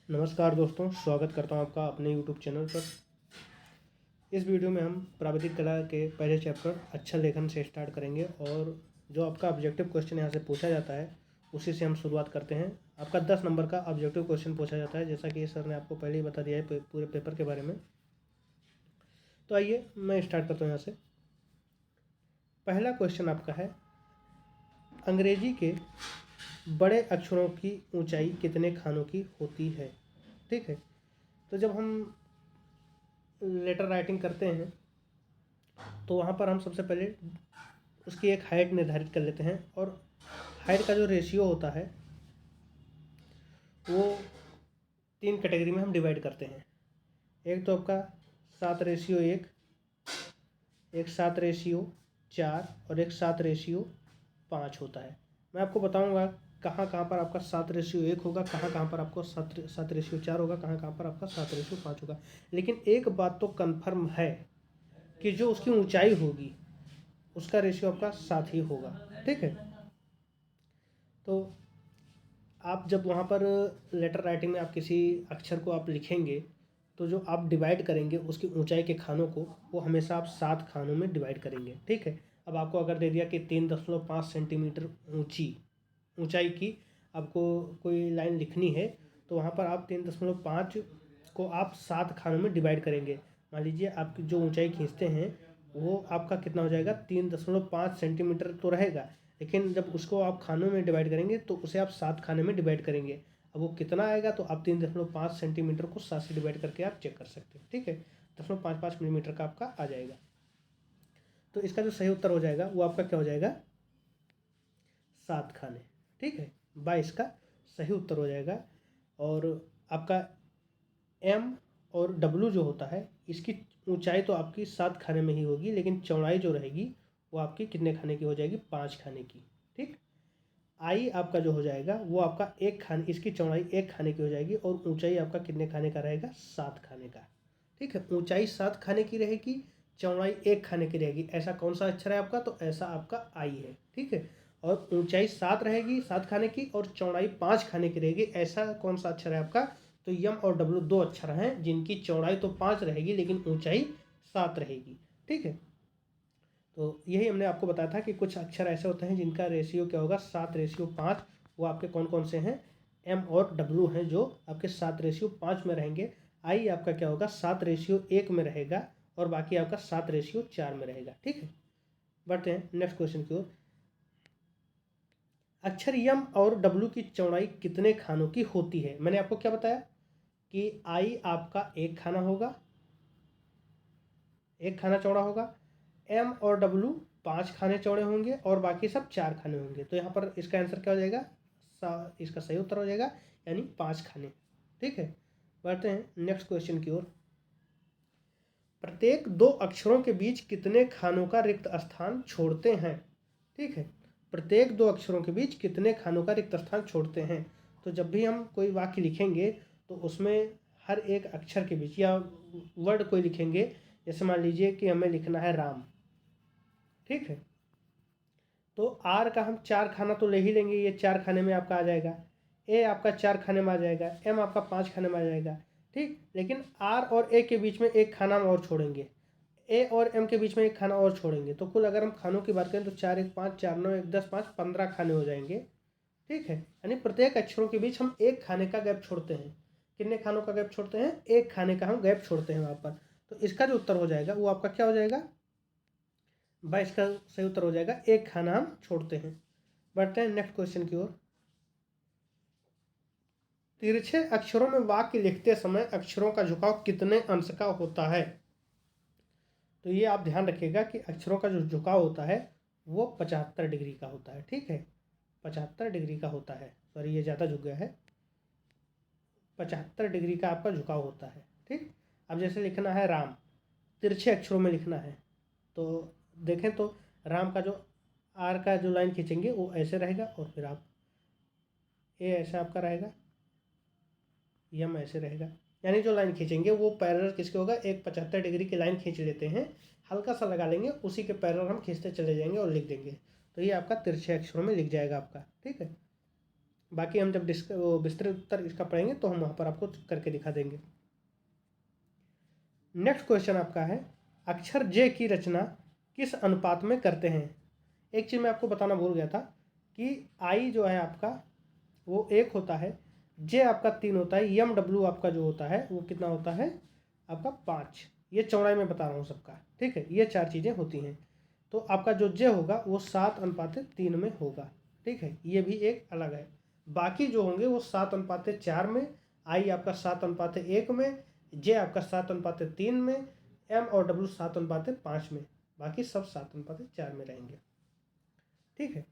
नमस्कार दोस्तों, स्वागत करता हूं आपका अपने YouTube चैनल पर। इस वीडियो में हम प्राविधिक कला के पहले चैप्टर अक्षर लेखन से स्टार्ट करेंगे और जो आपका ऑब्जेक्टिव क्वेश्चन यहाँ से पूछा जाता है उसी से हम शुरुआत करते हैं। आपका 10 नंबर का ऑब्जेक्टिव क्वेश्चन पूछा जाता है, जैसा कि सर ने आपको पहले ही बता दिया है पूरे पेपर के बारे में। तो आइए मैं स्टार्ट करता हूँ यहाँ से। पहला क्वेश्चन आपका है, अंग्रेजी के बड़े अक्षरों की ऊंचाई कितने खानों की होती है। ठीक है, तो जब हम लेटर राइटिंग करते हैं तो वहाँ पर हम सबसे पहले उसकी एक हाइट निर्धारित कर लेते हैं और हाइट का जो रेशियो होता है वो 3 कैटेगरी में हम डिवाइड करते हैं। एक तो आपका 7:1, एक 7:4 और एक 7:5 होता है। मैं आपको बताऊंगा कहाँ कहाँ पर आपका 7:1 होगा, कहाँ कहाँ पर आपको 7:4 होगा, कहाँ कहाँ पर आपका 7:5 होगा। लेकिन एक बात तो कन्फर्म है कि जो उसकी ऊंचाई होगी उसका रेशियो आपका 7 ही होगा। ठीक है, तो आप जब वहाँ पर लेटर राइटिंग में आप किसी अक्षर को आप लिखेंगे तो जो आप डिवाइड करेंगे उसकी ऊंचाई के खानों को वो हमेशा आप 7 खानों में डिवाइड करेंगे। ठीक है, अब आपको अगर दे दिया कि 3.5 सेंटीमीटर ऊंचाई की आपको कोई लाइन लिखनी है तो वहाँ पर आप 3.5 को आप 7 खानों में डिवाइड करेंगे। मान लीजिए आपकी जो ऊंचाई खींचते हैं वो आपका कितना हो जाएगा, 3.5 सेंटीमीटर तो रहेगा, लेकिन जब उसको आप खानों में डिवाइड करेंगे तो उसे आप 7 खाने में डिवाइड करेंगे। अब वो कितना आएगा तो आप 3.5 सेंटीमीटर को 7 से डिवाइड करके आप चेक कर सकते हैं। ठीक है, 0.55 मिलीमीटर का आपका आ जाएगा। तो इसका जो सही उत्तर हो जाएगा वो आपका क्या हो जाएगा, 7 खाने। ठीक है, 22 का सही उत्तर हो जाएगा। और आपका एम और डब्लू जो होता है इसकी ऊंचाई तो आपकी 7 खाने में ही होगी, लेकिन चौड़ाई जो रहेगी वो आपकी कितने खाने की हो जाएगी, 5 खाने की। ठीक, आई आपका जो हो जाएगा वो आपका 1 खाने, इसकी चौड़ाई 1 खाने की हो जाएगी और ऊंचाई आपका कितने खाने का रहेगा, 7 खाने का। ठीक है, ऊंचाई 7 खाने की रहेगी, चौड़ाई 1 खाने की रहेगी। ऐसा कौन सा अक्षर है आपका, तो ऐसा आपका आई है। ठीक है, और ऊंचाई 7 रहेगी 7 खाने की और चौड़ाई 5 खाने की रहेगी। ऐसा कौन सा अक्षर है आपका, तो यम और डब्लू 2 अक्षर हैं जिनकी चौड़ाई तो 5 रहेगी लेकिन ऊंचाई 7 रहेगी। ठीक है, तो यही हमने आपको बताया था कि कुछ अक्षर ऐसे होते हैं जिनका रेशियो क्या होगा, 7:5। वो आपके कौन कौन से हैं, एम और डब्लू हैं जो आपके 7:5 में रहेंगे। आई आपका क्या होगा, 7:1 में रहेगा और बाकी आपका 7:4 में रहेगा। ठीक है, बढ़ते हैं नेक्स्ट क्वेश्चन की ओर। अक्षर यम और डब्लू की चौड़ाई कितने खानों की होती है। मैंने आपको क्या बताया कि आई आपका 1 खाना होगा, 1 खाना चौड़ा होगा। एम और डब्लू 5 खाने चौड़े होंगे और बाकी सब 4 खाने होंगे। तो यहाँ पर इसका आंसर क्या हो जाएगा, इसका सही उत्तर हो जाएगा यानी 5 खाने। ठीक है, बढ़ते हैं नेक्स्ट क्वेश्चन की ओर। प्रत्येक 2 अक्षरों के बीच कितने खानों का रिक्त स्थान छोड़ते हैं। ठीक है, प्रत्येक 2 अक्षरों के बीच कितने खानों का रिक्त स्थान छोड़ते हैं। तो जब भी हम कोई वाक्य लिखेंगे तो उसमें हर एक अक्षर के बीच या वर्ड कोई लिखेंगे, जैसे मान लीजिए कि हमें लिखना है राम। ठीक है, तो आर का हम 4 खाना तो ले ही लेंगे, ये 4 खाने में आपका आ जाएगा। ए आपका 4 खाने में आ जाएगा, एम आपका 5 खाने में आ जाएगा। ठीक, लेकिन आर और ए के बीच में 1 खाना हम और छोड़ेंगे, ए और एम के बीच में 1 खाना और छोड़ेंगे। तो कुल अगर हम खानों की बात करें तो 4 1 5, 4 9 1 10 5, 15 खाने हो जाएंगे। ठीक है, यानी प्रत्येक अक्षरों के बीच हम 1 खाने का गैप छोड़ते हैं। कितने खानों का गैप छोड़ते हैं, 1 खाने का हम गैप छोड़ते हैं वहाँ पर। तो इसका जो उत्तर हो जाएगा वो आपका क्या हो जाएगा, 22 का सही उत्तर हो जाएगा, 1 खाना हम छोड़ते हैं। बढ़ते हैं नेक्स्ट क्वेश्चन की ओर। तिरछे अक्षरों में वाक्य लिखते समय अक्षरों का झुकाव कितने अंश का होता है। तो ये आप ध्यान रखिएगा कि अक्षरों का जो झुकाव होता है वो 75 डिग्री का होता है। ठीक है, 75 डिग्री का होता है, सॉरी ये ज़्यादा झुक गया है, 75 डिग्री का आपका झुकाव होता है। ठीक, अब जैसे लिखना है राम, तिरछे अक्षरों में लिखना है तो देखें तो राम का जो आर का जो लाइन खींचेंगे वो ऐसे रहेगा और फिर आप ए ऐसा आपका रहेगा, यम ऐसे रहेगा। यानी जो लाइन खींचेंगे वो पैरेलल किसके होगा, एक 75 डिग्री की लाइन खींच लेते हैं, हल्का सा लगा लेंगे, उसी के पैरेलल हम खींचते चले जाएंगे और लिख देंगे। तो ये आपका तिरछे अक्षरों में लिख जाएगा आपका। ठीक है, बाकी हम जब विस्तृत उत्तर इसका पढ़ेंगे तो हम वहाँ पर आपको करके दिखा देंगे। नेक्स्ट क्वेश्चन आपका है, अक्षर जे की रचना किस अनुपात में करते हैं। एक चीज़ मैं आपको बताना भूल गया था कि आई जो है आपका वो 1 होता है, जे आपका 3 होता है, यम डब्ल्यू आपका जो होता है वो कितना होता है आपका 5। ये चौड़ाई में बता रहा हूँ सबका, ठीक है। ये 4 चीज़ें होती हैं। तो आपका जो जे होगा वो 7:3 में होगा, ठीक है। ये भी एक अलग है। बाकी जो होंगे वो 7:4 में, आई आपका 7:1 में, जे आपका 7:3 में, एम और डब्ल्यू 7:5 में, बाकी सब 7:4 में रहेंगे, ठीक है।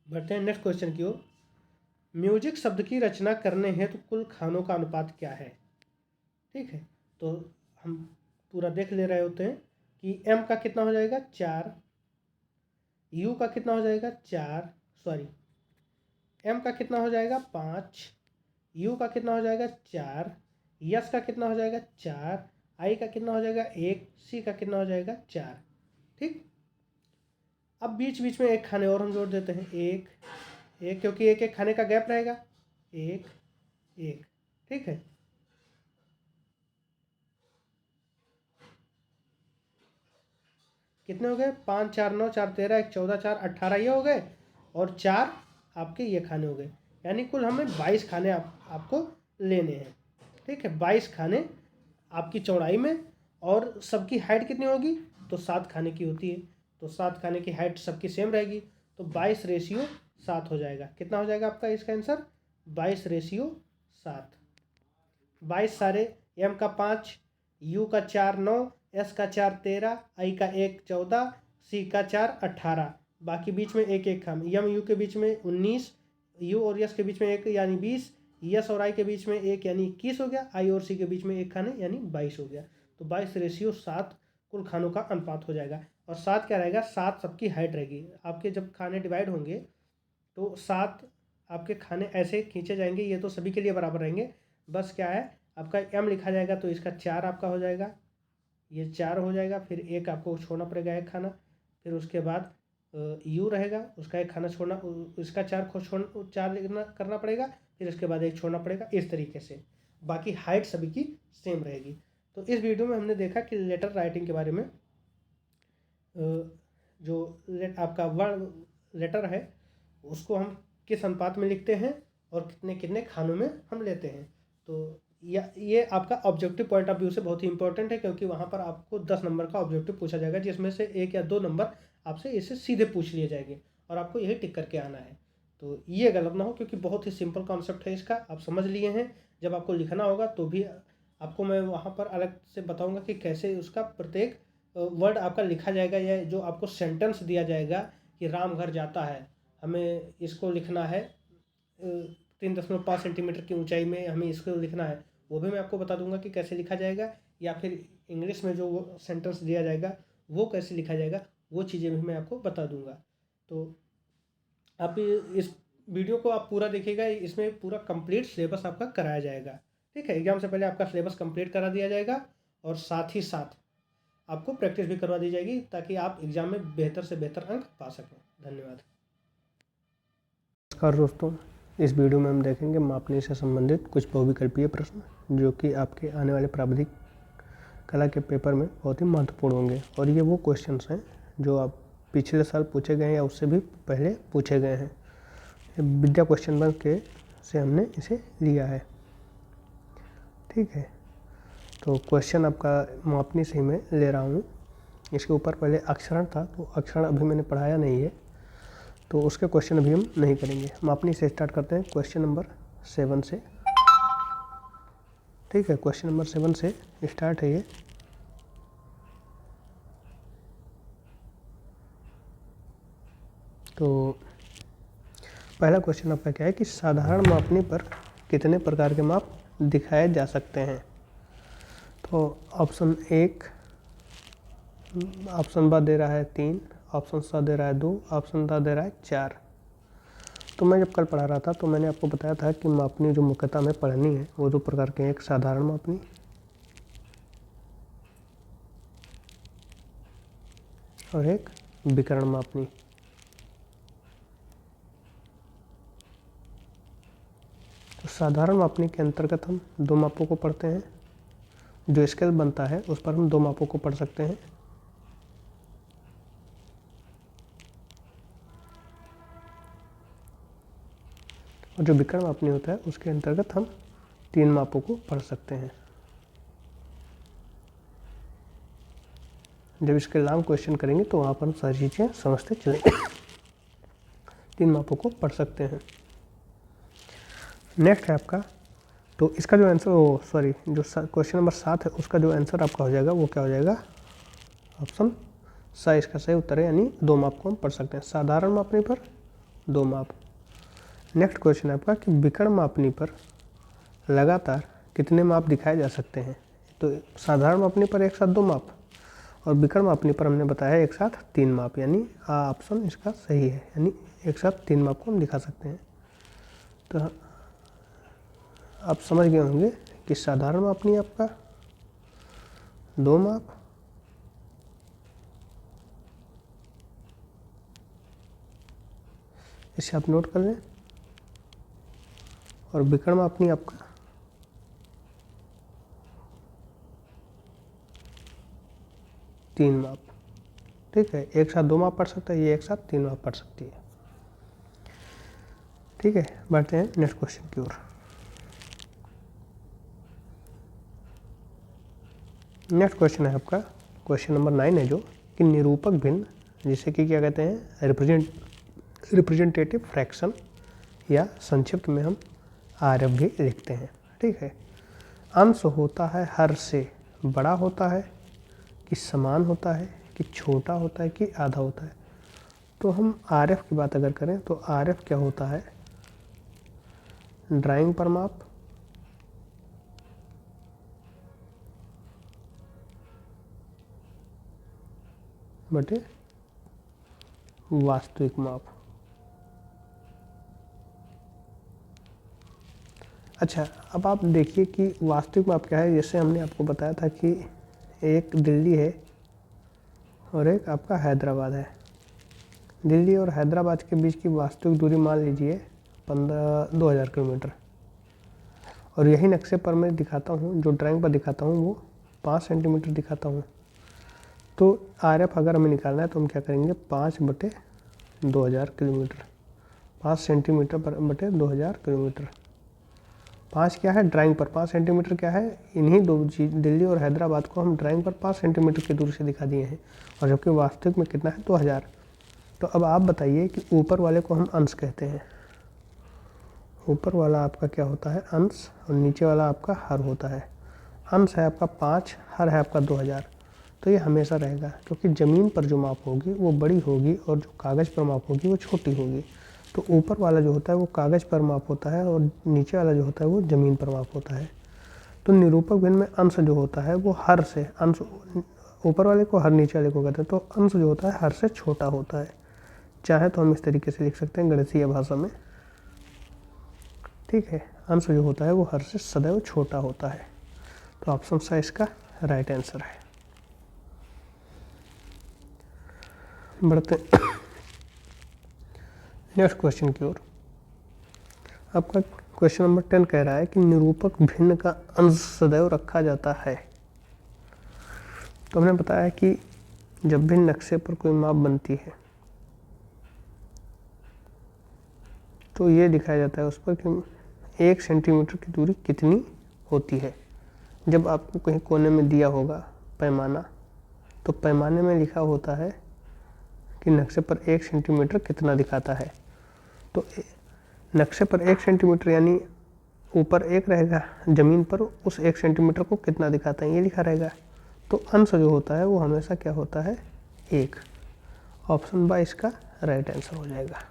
बढ़ते हैं नेक्स्ट क्वेश्चन की ओर। म्यूजिक शब्द की रचना करने हेतु कुल खानों का अनुपात क्या है, ठीक है। तो हम पूरा देख ले रहे होते हैं कि एम का कितना हो जाएगा 4, यू का कितना हो जाएगा 4, सॉरी एम का कितना हो जाएगा 5, यू का कितना हो जाएगा 4, यस का कितना हो जाएगा 4, आई का कितना हो जाएगा 1, सी का कितना हो जाएगा 4, ठीक। अब बीच बीच में एक खाने और हम जोड़ देते हैं, एक एक, क्योंकि एक एक खाने का गैप रहेगा, एक एक, ठीक है। कितने हो गए, 5 4 9 4 13 1 14 4 18 ये हो गए, और 4 आपके ये खाने हो गए। यानी कुल हमें 22 खाने आपको लेने हैं, ठीक है। 22 खाने आपकी चौड़ाई में, और सबकी हाइट कितनी होगी, तो 7 खाने की होती है, तो 7 खाने की हाइट सबकी सेम रहेगी, तो 22:7 हो जाएगा। कितना हो जाएगा आपका इसका आंसर, 22:7। 22 सारे, एम का 5, यू का 4 9, एस का 4 13, आई का 1 14, सी का 4 18, बाकी बीच में एक एक खाम, यम यू के बीच में 19, यू और यस के बीच में एक यानी 20, यस और आई के बीच में एक यानी 21 हो गया, आई और सी के बीच में एक खाने यानी 22 हो गया। तो 22:7 कुल खानों का अनुपात हो जाएगा। और 7 क्या रहेगा, 7 सबकी हाइट रहेगी। आपके जब खाने डिवाइड होंगे तो 7 आपके खाने ऐसे खींचे जाएंगे, ये तो सभी के लिए बराबर रहेंगे। बस क्या है, आपका एम लिखा जाएगा तो इसका 4 आपका हो जाएगा, ये 4 हो जाएगा, फिर एक आपको छोड़ना पड़ेगा एक खाना, फिर उसके बाद यू रहेगा, उसका एक खाना छोड़ना, इसका 4 को छोड़ 4 लिखना करना पड़ेगा, फिर उसके बाद एक छोड़ना पड़ेगा, इस तरीके से। बाकी हाइट सभी की सेम रहेगी। तो इस वीडियो में हमने देखा कि लेटर राइटिंग के बारे में, जो आपका वर्ड लेटर है उसको हम किस अनुपात में लिखते हैं और कितने कितने खानों में हम लेते हैं। तो ये आपका ऑब्जेक्टिव पॉइंट ऑफ व्यू से बहुत ही इंपॉर्टेंट है, क्योंकि वहाँ पर आपको 10 नंबर का ऑब्जेक्टिव पूछा जाएगा, जिसमें से 1 या 2 नंबर आपसे इससे सीधे पूछ लिए जाएंगे और आपको यही टिक करके आना है। तो ये गलत ना हो, क्योंकि बहुत ही सिंपल कॉन्सेप्ट है इसका, आप समझ लिए हैं। जब आपको लिखना होगा तो भी आपको मैं वहाँ पर अलग से बताऊँगा कि कैसे उसका प्रत्येक वर्ड आपका लिखा जाएगा, या जो आपको सेंटेंस दिया जाएगा कि राम घर जाता है, हमें इसको लिखना है 3.5 सेंटीमीटर की ऊंचाई में हमें इसको लिखना है, वो भी मैं आपको बता दूंगा कि कैसे लिखा जाएगा। या फिर इंग्लिश में जो वो सेंटेंस दिया जाएगा वो कैसे लिखा जाएगा, वो चीज़ें भी मैं आपको बता दूंगा। तो आप इस वीडियो को आप पूरा देखिएगा, इसमें पूरा कंप्लीट सिलेबस आपका कराया जाएगा, ठीक है। एग्जाम से पहले आपका सिलेबस कंप्लीट करा दिया जाएगा, और साथ ही साथ आपको प्रैक्टिस भी करवा दी जाएगी, ताकि आप एग्ज़ाम में बेहतर से बेहतर अंक पा सकें। धन्यवाद। नमस्कार दोस्तों, इस वीडियो में हम देखेंगे मापनी से संबंधित कुछ बहुविकल्पीय प्रश्न, जो कि आपके आने वाले प्राविधिक कला के पेपर में बहुत ही महत्वपूर्ण होंगे। और ये वो क्वेश्चंस हैं जो आप पिछले साल पूछे गए हैं या उससे भी पहले पूछे गए हैं। विद्या क्वेश्चन बैंक के से हमने इसे लिया है, ठीक है। तो क्वेश्चन आपका मापनी से ही मैं ले रहा हूँ। इसके ऊपर पहले अक्षरण था, तो अक्षरण अभी मैंने पढ़ाया नहीं है, तो उसके क्वेश्चन अभी हम नहीं करेंगे। मापनी से स्टार्ट करते हैं क्वेश्चन नंबर 7 से, ठीक है। क्वेश्चन नंबर 7 से स्टार्ट है ये। तो पहला क्वेश्चन आपका क्या है कि साधारण मापनी पर कितने प्रकार के माप दिखाए जा सकते हैं। तो ऑप्शन 1, ऑप्शन ब दे रहा है 3, ऑप्शन स दे रहा है 2, ऑप्शन द दे रहा है 4। तो मैं जब कल पढ़ा रहा था तो मैंने आपको बताया था कि मापनी जो मुख्यतः हमें पढ़नी है वो 2 प्रकार के हैं, एक साधारण मापनी और एक विकर्ण मापनी। साधारण मापनी के अंतर्गत हम दो मापों को पढ़ते हैं। जो स्केल बनता है उस पर हम दो मापों को पढ़ सकते हैं। और जो विकर्ण मापनी होता है उसके अंतर्गत हम तीन मापों को पढ़ सकते हैं। जब इसके लॉन्ग क्वेश्चन करेंगे तो वहाँ पर हम सारी चीज़ें समझते चलेंगे। तीन मापों को पढ़ सकते हैं। नेक्स्ट है आपका, तो इसका जो आंसर जो क्वेश्चन नंबर 7 है उसका जो आंसर आपका हो जाएगा वो क्या हो जाएगा, ऑप्शन सा इसका सही उत्तर है, यानी दो माप को हम पढ़ सकते हैं। साधारण मापनी पर दो माप। नेक्स्ट क्वेश्चन है आपका कि विकर्ण मापनी पर लगातार कितने माप दिखाए जा सकते हैं। तो साधारण मापनी पर एक साथ दो माप और विकर्ण मापनी पर हमने बताया एक साथ तीन माप, यानी ऑप्शन इसका सही है, यानी एक साथ तीन माप को हम दिखा सकते हैं। तो आप समझ गए होंगे कि साधारण मापनी आपका दो माप, इसे आप नोट कर लें, और विकर्ण मापनी आपका तीन माप। ठीक है, एक साथ दो माप पढ़ सकता है, ये एक साथ तीन माप पढ़ सकती है। ठीक है, बढ़ते हैं नेक्स्ट क्वेश्चन की ओर। नेक्स्ट क्वेश्चन है आपका क्वेश्चन नंबर 9 है जो कि निरूपक भिन्न, जिसे कि क्या कहते हैं, रिप्रेजेंटेटिव फ्रैक्शन, या संक्षिप्त में हम आरएफ भी लिखते हैं। ठीक है, अंश होता है हर से बड़ा होता है कि समान होता है कि छोटा होता है कि आधा होता है। तो हम आरएफ की बात अगर करें तो आरएफ क्या होता है, ड्राइंग पर माप, बटे वास्तविक माप। अच्छा, अब आप देखिए कि वास्तविक माप क्या है। जैसे हमने आपको बताया था कि एक दिल्ली है और एक आपका हैदराबाद है। दिल्ली और हैदराबाद के बीच की वास्तविक दूरी मान लीजिए 2000 किलोमीटर, और यही नक्शे पर मैं दिखाता हूँ, जो ड्राइंग पर दिखाता हूँ वो 5 सेंटीमीटर दिखाता हूँ। तो आरएफ अगर हमें निकालना है तो हम क्या करेंगे, 5/2000 किलोमीटर, 5 सेंटीमीटर बटे 2000 किलोमीटर। 5 क्या है ड्राइंग पर, 5 सेंटीमीटर क्या है, इन्हीं दो चीज दिल्ली और हैदराबाद को हम ड्राइंग पर 5 सेंटीमीटर की दूरी से दिखा दिए हैं, और जबकि वास्तविक में कितना है, 2000। तो अब आप बताइए कि ऊपर वाले को हम अंश कहते हैं, ऊपर वाला आपका क्या होता है, अंश, और नीचे वाला आपका हर होता है। अंश है आपका 5, हर है आपका 2000। तो ये हमेशा रहेगा, क्योंकि ज़मीन पर जो माप होगी वो बड़ी होगी और जो कागज़ पर माप होगी वो छोटी होगी। तो ऊपर वाला जो होता है वो कागज़ पर माप होता है और नीचे वाला जो होता है वो ज़मीन पर माप होता है। तो निरूपक भिन्न में अंश जो होता है वो हर से, अंश ऊपर वाले को हर नीचे वाले को कहते हैं, तो अंश जो होता है हर से छोटा होता है। चाहे तो हम इस तरीके से लिख सकते हैं गणितीय भाषा में। ठीक है, अंश जो होता है वो हर से सदैव छोटा होता है। तो ऑप्शन सा इसका राइट आंसर है। बढ़ते नेक्स्ट क्वेश्चन की ओर। आपका क्वेश्चन नंबर 10 कह रहा है कि निरूपक भिन्न का अंश सदैव रखा जाता है। तो हमने बताया कि जब भी नक्शे पर कोई माप बनती है तो ये दिखाया जाता है उस पर कि 1 सेंटीमीटर की दूरी कितनी होती है। जब आपको कहीं कोने में दिया होगा पैमाना, तो पैमाने में लिखा होता है कि नक्शे पर 1 सेंटीमीटर कितना दिखाता है। तो नक्शे पर 1 सेंटीमीटर यानी ऊपर 1 रहेगा, ज़मीन पर उस 1 सेंटीमीटर को कितना दिखाता है ये लिखा रहेगा। तो अंश जो होता है वो हमेशा क्या होता है, 1। ऑप्शन बी इसका राइट आंसर हो जाएगा।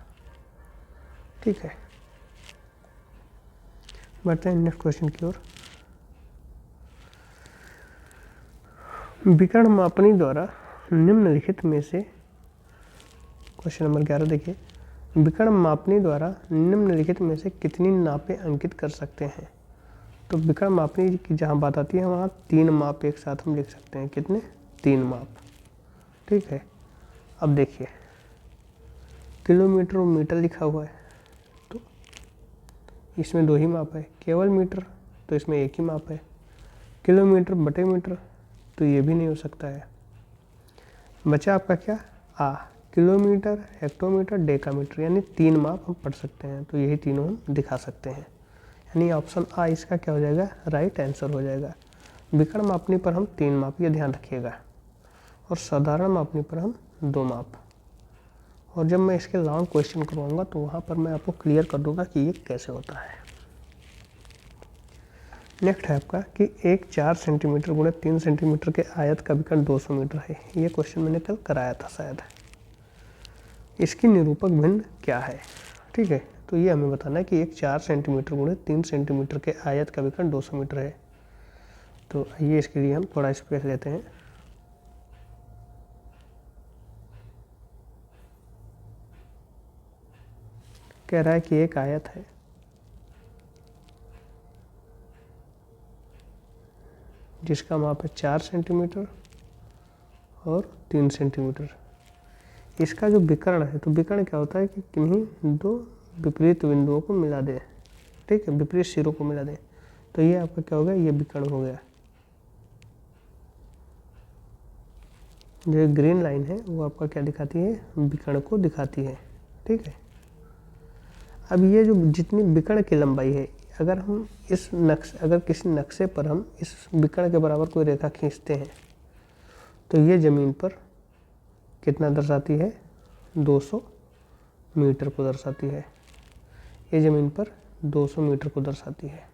ठीक है, बढ़ते हैं नेक्स्ट क्वेश्चन की ओर। विकर्ण मापनी द्वारा निम्नलिखित में से, क्वेश्चन नंबर 11 देखिए, विकर्ण मापनी द्वारा निम्नलिखित में से कितनी नापें अंकित कर सकते हैं। तो विकर्ण मापनी की जहाँ बात आती है वहाँ 3 माप एक साथ हम लिख सकते हैं। कितने, 3 माप। ठीक है, अब देखिए किलोमीटर और मीटर लिखा हुआ है, तो इसमें 2 ही माप है। केवल मीटर तो इसमें 1 ही माप है। किलोमीटर बटे मीटर तो ये भी नहीं हो सकता है। बचा आपका क्या, किलोमीटर, हेक्टोमीटर, डेकामीटर, यानी 3 माप हम पढ़ सकते हैं। तो यही तीनों हम दिखा सकते हैं, यानी ऑप्शन आ इसका क्या हो जाएगा, राइट आंसर हो जाएगा। विकर्ण मापनी पर हम 3 माप, ये ध्यान रखिएगा, और साधारण मापनी पर हम 2 माप। और जब मैं इसके लॉन्ग क्वेश्चन करवाऊंगा तो वहाँ पर मैं आपको क्लियर कर दूंगा कि ये कैसे होता है। नेक्स्ट है आपका कि एक 4 सेंटीमीटर गुणे 3 सेंटीमीटर के आयत का विकर्ण 200 मीटर है। ये क्वेश्चन मैंने कल कराया था शायद। इसकी निरूपक भिन्न क्या है, ठीक है। तो ये हमें बताना है कि एक 4 सेंटीमीटर गुणे 3 सेंटीमीटर के आयत का विकर्ण 200 मीटर है। तो आइए इसके लिए हम थोड़ा स्पेस लेते हैं। कह रहा है कि एक आयत है जिसका माप है 4 सेंटीमीटर और 3 सेंटीमीटर। इसका जो विकर्ण है, तो विकर्ण क्या होता है कि किन्हीं 2 विपरीत बिंदुओं को मिला दें, ठीक है, विपरीत सिरों को मिला दें। तो ये आपका क्या हो गया, ये विकर्ण हो गया। जो ग्रीन लाइन है वो आपका क्या दिखाती है, विकर्ण को दिखाती है, ठीक है। अब ये जो जितनी विकर्ण की लंबाई है, अगर हम अगर किसी नक्शे पर हम इस विकर्ण के बराबर कोई रेखा खींचते हैं तो ये ज़मीन पर कितना दर्शाती है, 200 मीटर को दर्शाती है। ये ज़मीन पर 200 मीटर को दर्शाती है।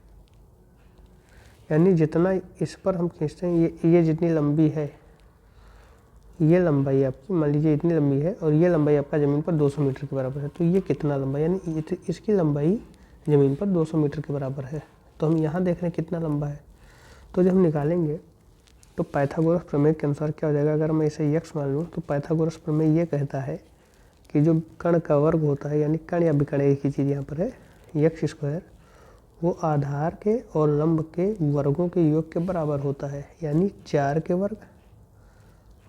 यानी जितना इस पर हम खींचते हैं, ये जितनी लंबी है, ये लंबाई आपकी मान लीजिए इतनी लंबी है, और ये लंबाई आपका ज़मीन पर 200 मीटर के बराबर है। तो ये कितना लंबा, यानी इसकी लंबाई ज़मीन पर 200 मीटर के बराबर है। तो हम यहाँ देख रहे हैं कितना लंबा है। तो जब हम निकालेंगे तो पाइथागोरस प्रमेय के अनुसार क्या हो जाएगा, अगर मैं इसे यक्स मान लूँ तो पाइथागोरस प्रमेय ये कहता है कि जो कण का वर्ग होता है, यानी कण या विकर्ण एक ही चीज़ यहाँ पर है, यक्स स्क्वायर, वो आधार के और लंब के वर्गों के योग के बराबर होता है। यानी 4 के वर्ग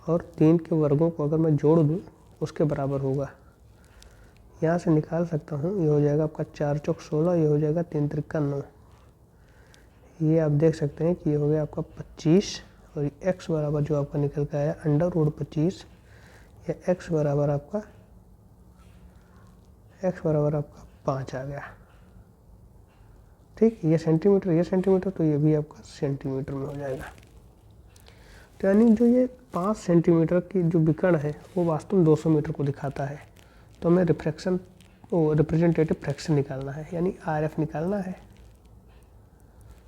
और 3 के वर्गों को अगर मैं जोड़ दूँ उसके बराबर होगा। यहाँ से निकाल सकता हूँ, ये हो जाएगा आपका 4 चौक 16, ये हो जाएगा 3 त्रिका 9। ये आप देख सकते हैं कि ये हो गया आपका 25, और x बराबर जो आपका निकल के आया √25, या x बराबर आपका 5 आ गया, ठीक। ये सेंटीमीटर, तो ये भी आपका सेंटीमीटर में हो जाएगा। तो यानी जो ये 5 सेंटीमीटर की जो विकर्ण है वो वास्तव में 200 मीटर को दिखाता है। तो हमें रिप्रेजेंटेटिव फ्रैक्शन निकालना है, यानी RF निकालना है।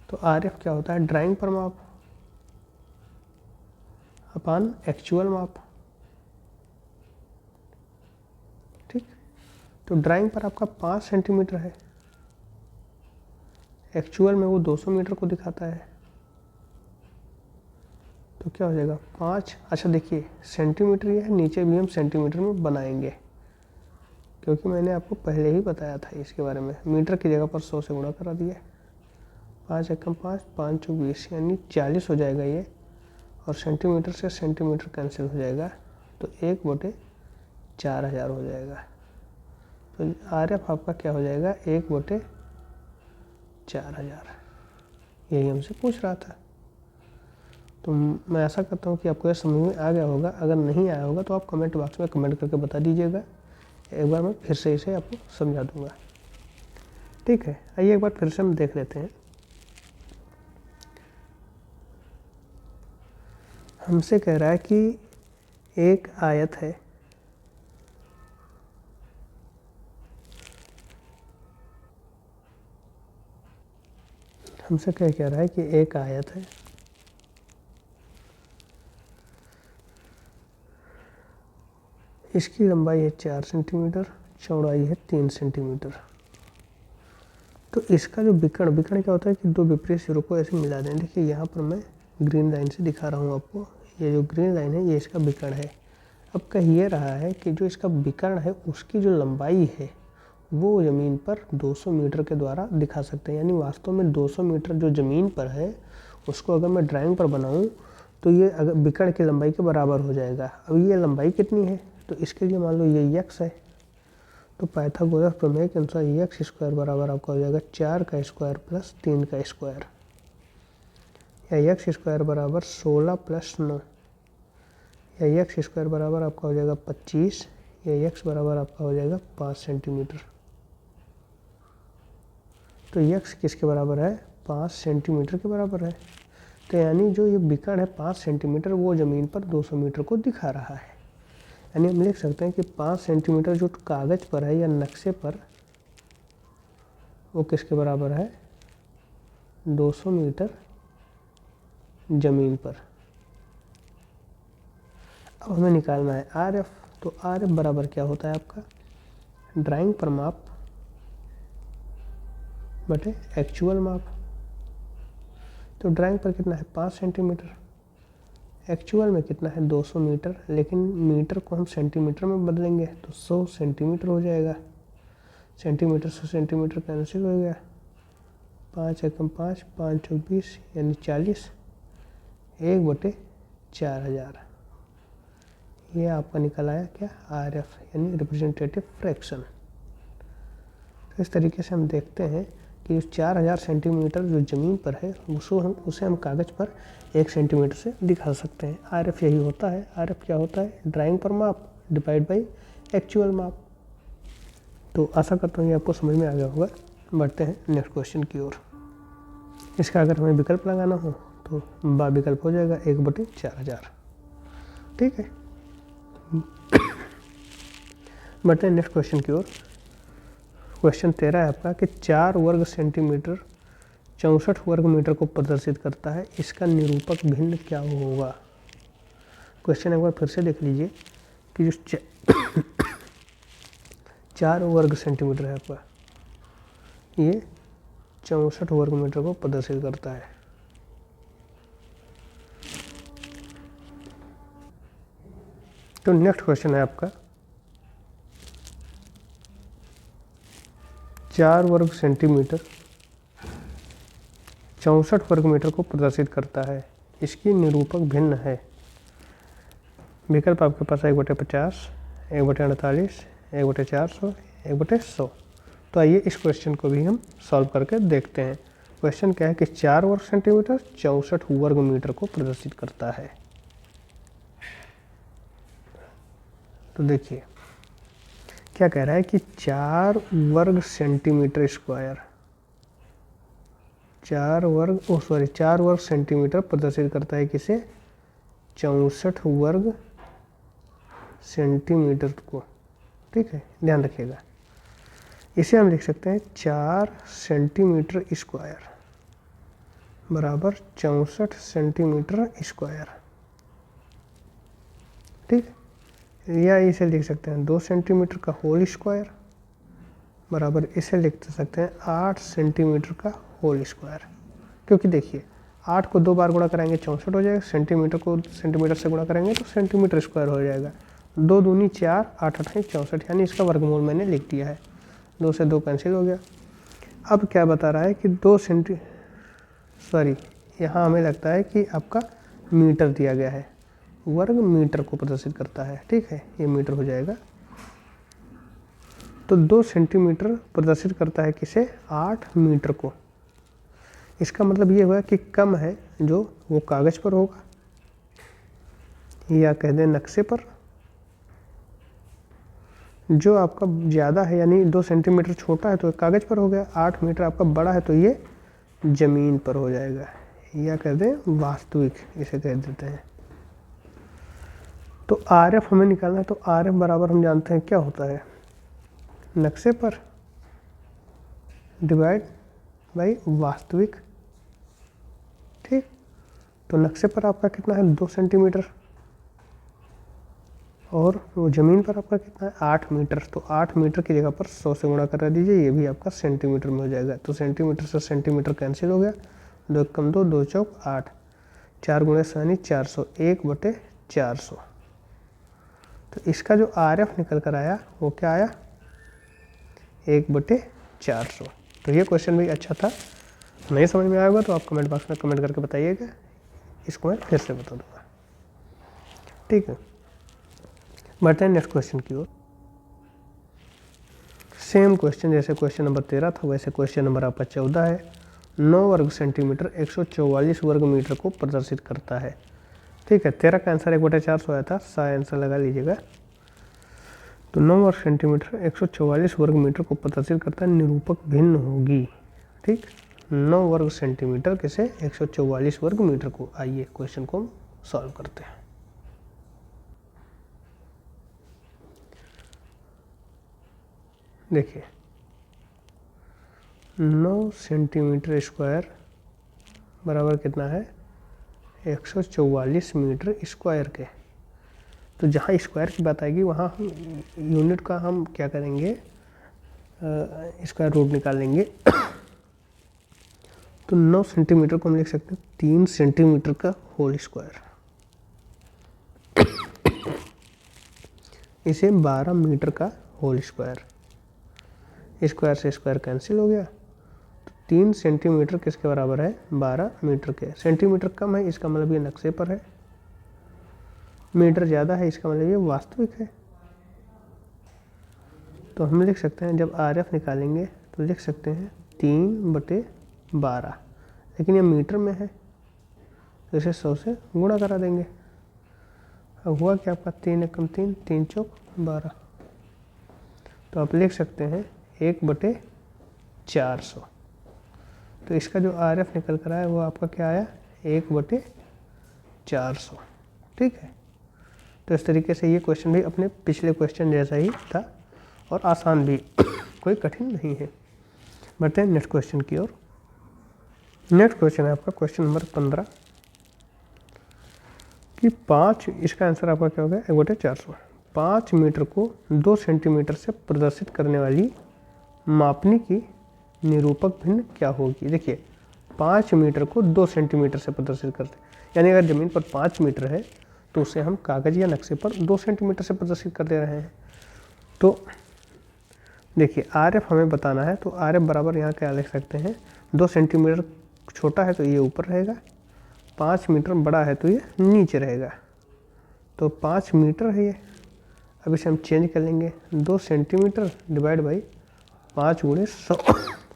तो RF क्या होता है, ड्राइंग पर माप अपान एक्चुअल माप, ठीक। तो ड्राइंग पर आपका 5 सेंटीमीटर है, एक्चुअल में वो 200 मीटर को दिखाता है। तो क्या हो जाएगा 5, अच्छा देखिए सेंटीमीटर ये है, नीचे भी हम सेंटीमीटर में बनाएंगे क्योंकि मैंने आपको पहले ही बताया था इसके बारे में। मीटर की जगह पर 100 से गुणा करा दिया, 5 एकम 5, 5 चौक 20, यानी 40 हो जाएगा ये, और सेंटीमीटर से सेंटीमीटर कैंसिल हो जाएगा, तो 1/4000 हो जाएगा। तो RF आपका क्या हो जाएगा, 1/4000। यही हमसे पूछ रहा था। तो मैं आशा करता हूँ कि आपको यह समझ में आ गया होगा। अगर नहीं आया होगा तो आप कमेंट बॉक्स में कमेंट करके बता दीजिएगा, एक बार मैं फिर से इसे आपको समझा दूंगा, ठीक है। आइए एक बार फिर से हम देख लेते हैं। हमसे कह रहा है कि एक आयत है हमसे क्या कह रहा है कि एक आयत है इसकी लंबाई है 4 सेंटीमीटर, चौड़ाई है 3 सेंटीमीटर। तो इसका जो विकर्ण क्या होता है कि 2 विपरीत सिरों को ऐसे मिला दें। देखिए यहाँ पर मैं ग्रीन लाइन से दिखा रहा हूँ आपको, ये जो ग्रीन लाइन है ये इसका विकर्ण है। अब कह ये रहा है कि जो इसका विकर्ण है उसकी जो लंबाई है वो ज़मीन पर 200 मीटर के द्वारा दिखा सकते हैं। यानी वास्तव में 200 मीटर जो ज़मीन पर है उसको अगर मैं ड्राइंग पर बनाऊँ तो ये अगर विकर्ण की लंबाई के बराबर हो जाएगा। अब ये लंबाई कितनी है, तो इसके लिए मान लो ये x है, तो पाइथागोरस प्रमेय के अनुसार एक्स स्क्वायर बराबर आपका हो जाएगा 4 का स्क्वायर प्लस 3 का स्क्वायर, या एक्स स्क्वायर बराबर 16 प्लस 9, या एक्स स्क्वायर बराबर आपका हो जाएगा 25, या एक्स बराबर आपका हो जाएगा 5 सेंटीमीटर। तो एक्स किसके बराबर है? 5 सेंटीमीटर के बराबर है। तो यानी जो ये विकर्ण है 5 सेंटीमीटर वो ज़मीन पर 200 मीटर को दिखा रहा है। यानी हम लिख सकते हैं कि 5 सेंटीमीटर जो कागज़ पर है या नक्शे पर वो किसके बराबर है? 200 मीटर ज़मीन पर। अब हमें निकालना है आर एफ। तो आर एफ बराबर क्या होता है आपका? ड्राइंग पर माप बटे एक्चुअल माप। तो ड्राइंग पर कितना है? 5 सेंटीमीटर, एक्चुअल में कितना है? 200 मीटर, लेकिन मीटर को हम सेंटीमीटर में बदलेंगे तो 100 सेंटीमीटर हो जाएगा। सेंटीमीटर से सेंटीमीटर कैंसिल हो गया, 5 एकम 5, 5 चौक 20 यानी 40, 1/4000। ये आपका निकल आया क्या? आर एफ यानी रिप्रेजेंटेटिव फ्रैक्शन। तो इस तरीके से हम देखते हैं कि 4000 सेंटीमीटर जो ज़मीन पर है उसे हम कागज़ पर 1 सेंटीमीटर से दिखा सकते हैं। आर एफ यही होता है। आर एफ क्या होता है? ड्राइंग पर माप डिवाइड बाई एक्चुअल माप। तो आशा करता हूँ ये आपको समझ में आ गया होगा। बढ़ते हैं नेक्स्ट क्वेश्चन की ओर। इसका अगर हमें विकल्प लगाना हो तो बा विकल्प हो जाएगा 1/4000। ठीक है, बढ़ते हैं नेक्स्ट क्वेश्चन की ओर। क्वेश्चन 13 है आपका कि 4 वर्ग सेंटीमीटर 64 वर्ग मीटर को प्रदर्शित करता है, इसका निरूपक भिन्न क्या होगा? क्वेश्चन एक बार फिर से देख लीजिए कि जो 4 वर्ग सेंटीमीटर है आपका, ये 64 वर्ग मीटर को प्रदर्शित करता है। तो नेक्स्ट क्वेश्चन है आपका 4 वर्ग सेंटीमीटर 64 वर्ग मीटर को प्रदर्शित करता है, इसकी निरूपक भिन्न है। विकल्प आपके पास 1/50, 1/48, 1/400, 1/100। तो आइए इस क्वेश्चन को भी हम सॉल्व करके देखते हैं। क्वेश्चन क्या है कि 4 वर्ग सेंटीमीटर 64 वर्ग मीटर को प्रदर्शित करता है। तो देखिए क्या कह रहा है कि 4 वर्ग सेंटीमीटर स्क्वायर 4 वर्ग सेंटीमीटर प्रदर्शित करता है किसे? 64 वर्ग सेंटीमीटर को। ठीक है, ध्यान रखिएगा। इसे हम लिख सकते हैं 4 सेंटीमीटर स्क्वायर बराबर 64 सेंटीमीटर स्क्वायर। ठीक है, या इसे लिख सकते हैं 2 सेंटीमीटर का होल स्क्वायर बराबर इसे लिख सकते हैं 8 सेंटीमीटर का होल स्क्वायर। क्योंकि देखिए 8 को 2 बार गुणा कराएंगे 64 हो जाएगा, सेंटीमीटर को सेंटीमीटर से गुणा करेंगे तो सेंटीमीटर स्क्वायर हो जाएगा। 2 दूनी 4, 8 8 64, यानी इसका वर्गमूल मैंने लिख दिया है। 2 से 2 कैंसिल हो गया। अब क्या बता रहा है कि यहाँ हमें लगता है कि आपका मीटर दिया गया है, वर्ग मीटर को प्रदर्शित करता है। ठीक है, ये मीटर हो जाएगा। तो 2 सेंटीमीटर प्रदर्शित करता है किसे? 8 मीटर को। इसका मतलब ये हुआ कि कम है जो वो कागज़ पर होगा, या कह दें नक्शे पर। जो आपका ज़्यादा है यानी 2 सेंटीमीटर छोटा है तो कागज़ पर हो गया, 8 मीटर आपका बड़ा है तो ये ज़मीन पर हो जाएगा, या कह दें वास्तविक, इसे कह देते हैं। तो आर एफ हमें निकालना है। तो आर एफ बराबर हम जानते हैं क्या होता है? नक्शे पर डिवाइड बाई वास्तविक। ठीक, तो नक्शे पर आपका कितना है? 2 सेंटीमीटर, और वो ज़मीन पर आपका कितना है? 8 मीटर। तो 8 मीटर की जगह पर 100 से गुणा करा दीजिए, ये भी आपका सेंटीमीटर में हो जाएगा। तो सेंटीमीटर से सेंटीमीटर कैंसिल हो गया, 2 कम 2, 2 चौक 8, 4 गुणे 100 यानी 400, 1/400। तो इसका जो आर एफ निकल कर आया वो क्या आया? 1/400। तो ये क्वेश्चन भी अच्छा था। नहीं समझ में आया होगा तो आप कमेंट बॉक्स में कमेंट करके बताइएगा, इसको मैं फिर से बता दूंगा। ठीक है, बढ़ते हैं नेक्स्ट क्वेश्चन की ओर। सेम क्वेश्चन जैसे क्वेश्चन नंबर 13 था वैसे क्वेश्चन नंबर आपका 14 है। 9 वर्ग सेंटीमीटर 144 वर्ग मीटर को प्रदर्शित करता है। ठीक है, 13 का आंसर 1/400 आया था, सा आंसर लगा लीजिएगा। तो 9 वर्ग सेंटीमीटर 144 वर्ग मीटर को प्रदर्शित करता है, निरूपक भिन्न होगी। ठीक, 9 वर्ग सेंटीमीटर किसे 144 वर्ग मीटर को। आइए क्वेश्चन को हम सॉल्व करते हैं। देखिए 9 सेंटीमीटर स्क्वायर बराबर कितना है 144 मीटर स्क्वायर के। तो जहाँ स्क्वायर की बात आएगी वहाँ हम यूनिट का हम क्या करेंगे, स्क्वायर रूट निकालेंगे। तो 9 सेंटीमीटर को हम लिख सकते हैं 3 सेंटीमीटर का होल स्क्वायर। इसे 12 मीटर का होल स्क्वायर। स्क्वायर से स्क्वायर कैंसिल हो गया। तो 3 सेंटीमीटर किसके बराबर है 12 मीटर के। सेंटीमीटर कम है इसका मतलब ये नक्शे पर है, मीटर ज़्यादा है इसका मतलब ये वास्तविक है। तो हम लिख सकते हैं जब RF निकालेंगे तो लिख सकते हैं 3/12, लेकिन ये मीटर में है तो इसे 100 से गुणा करा देंगे। अब हुआ क्या आपका 3 एकम 3, 3 चौक 12। तो आप लिख सकते हैं 1/400। तो इसका जो RF निकल कर आया वो आपका क्या आया 1/400। ठीक है, तो इस तरीके से ये क्वेश्चन भी अपने पिछले क्वेश्चन जैसा ही था और आसान भी, कोई कठिन नहीं है। बढ़ते हैं नेक्स्ट क्वेश्चन की ओर। नेक्स्ट क्वेश्चन है आपका क्वेश्चन नंबर 15 कि 5, इसका आंसर आपका क्या होगा 1/400। 5 मीटर को 2 सेंटीमीटर से प्रदर्शित करने वाली मापनी की निरूपक भिन्न क्या होगी। देखिए 5 मीटर को 2 सेंटीमीटर से प्रदर्शित करते हैं, यानी अगर ज़मीन पर 5 मीटर है तो उसे हम कागज़ या नक्शे पर 2 सेंटीमीटर से प्रदर्शित कर दे रहे हैं। तो देखिए RF हमें बताना है, तो RF बराबर यहाँ क्या लिख सकते हैं 2 सेंटीमीटर छोटा है तो ये ऊपर रहेगा, 5 मीटर बड़ा है तो ये नीचे रहेगा। तो 5 मीटर है ये। अब इसे हम चेंज कर लेंगे 2 centimetre divide by 5 × 100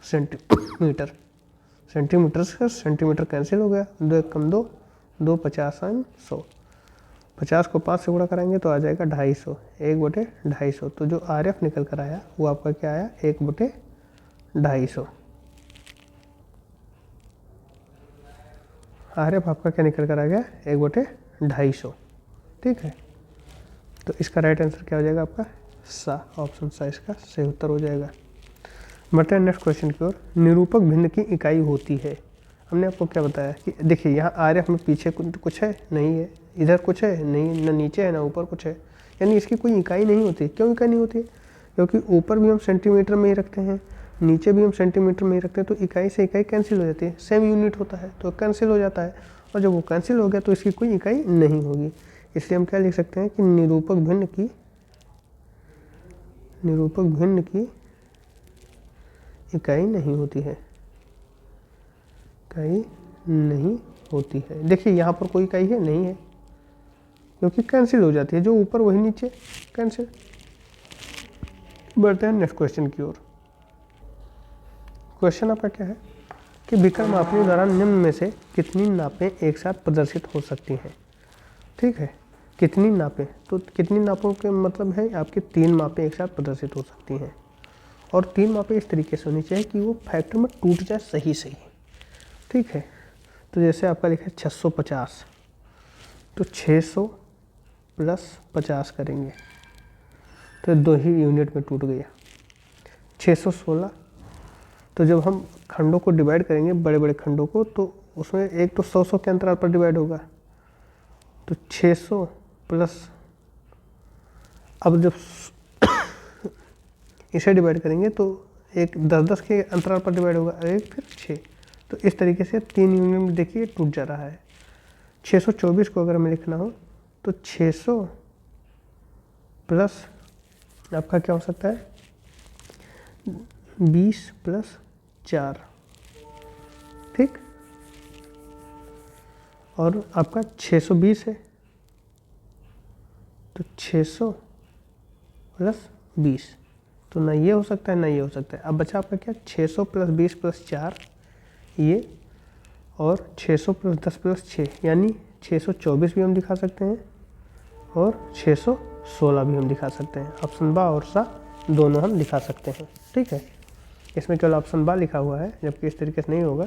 centimetre. Centimetre से सेंटीमीटर कैंसिल हो गया, 2 एकम 2, 2 50 100। 50 को 5 से गुणा कराएंगे तो आ जाएगा 250, 1/250। तो जो RF निकल कर आया वो आपका क्या आया 1/250। RF आपका क्या निकल कर आ गया 1/250। ठीक है, तो इसका राइट आंसर क्या हो जाएगा आपका सा, ऑप्शन सा इसका सही उत्तर हो जाएगा। बढ़ते हैं नेक्स्ट क्वेश्चन की ओर। निरूपक भिन्न की इकाई होती है। हमने आपको क्या बताया कि देखिए यहाँ RF में पीछे कुछ है नहीं है, इधर कुछ है नहीं, ना नीचे है ना ऊपर कुछ है, यानी इसकी कोई इकाई नहीं होती। क्यों इकाई नहीं होती? क्योंकि ऊपर भी हम सेंटीमीटर में ही रखते हैं, नीचे भी हम सेंटीमीटर में ही रखते हैं, तो इकाई से इकाई कैंसिल हो जाती है, सेम यूनिट होता है तो कैंसिल हो जाता है। और जब वो कैंसिल हो गया तो इसकी कोई इकाई नहीं होगी, इसलिए हम क्या लिख सकते हैं कि निरूपक भिन्न की इकाई नहीं होती है, इकाई नहीं होती है। देखिए यहाँ पर कोई इकाई है नहीं है क्योंकि कैंसिल हो जाती है, जो ऊपर वही नीचे कैंसिल। बढ़ते हैं नेक्स्ट क्वेश्चन की ओर। क्वेश्चन आपका क्या है कि विकर्ण मापनी द्वारा निम्न में से कितनी नापें एक साथ प्रदर्शित हो सकती हैं। ठीक है, कितनी नापें, तो कितनी नापों के मतलब है आपकी 3 मापें एक साथ प्रदर्शित हो सकती हैं, और 3 मापें इस तरीके से होनी चाहिए कि वो फैक्टर में टूट जाए सही सही। ठीक है, तो जैसे आपका लिखा है 650, तो 600 + 50 करेंगे तो 2 ही यूनिट में टूट गया। 616, तो जब हम खंडों को डिवाइड करेंगे बड़े बड़े खंडों को, तो उसमें एक तो 100 के अंतराल पर डिवाइड होगा, तो 600 प्लस, अब जब इसे डिवाइड करेंगे तो एक 10-10 के अंतराल पर डिवाइड होगा, एक फिर 6, तो इस तरीके से 3 यूनिट में देखिए टूट जा रहा है। 624 को अगर हमें लिखना हो तो 600 प्लस आपका क्या हो सकता है 20 + 4। ठीक, और आपका 620 है तो 600 + 20, तो ना ये हो सकता है ना ये हो सकता है। अब बचा आपका क्या, 600 + 20 + 4 ये, और 600 + 10 + 6 यानी 624 भी हम दिखा सकते हैं और 616 भी हम दिखा सकते हैं। ऑप्शन बा और सा दोनों हम दिखा सकते हैं। ठीक है, इसमें केवल ऑप्शन बा लिखा हुआ है, जबकि इस तरीके से नहीं होगा।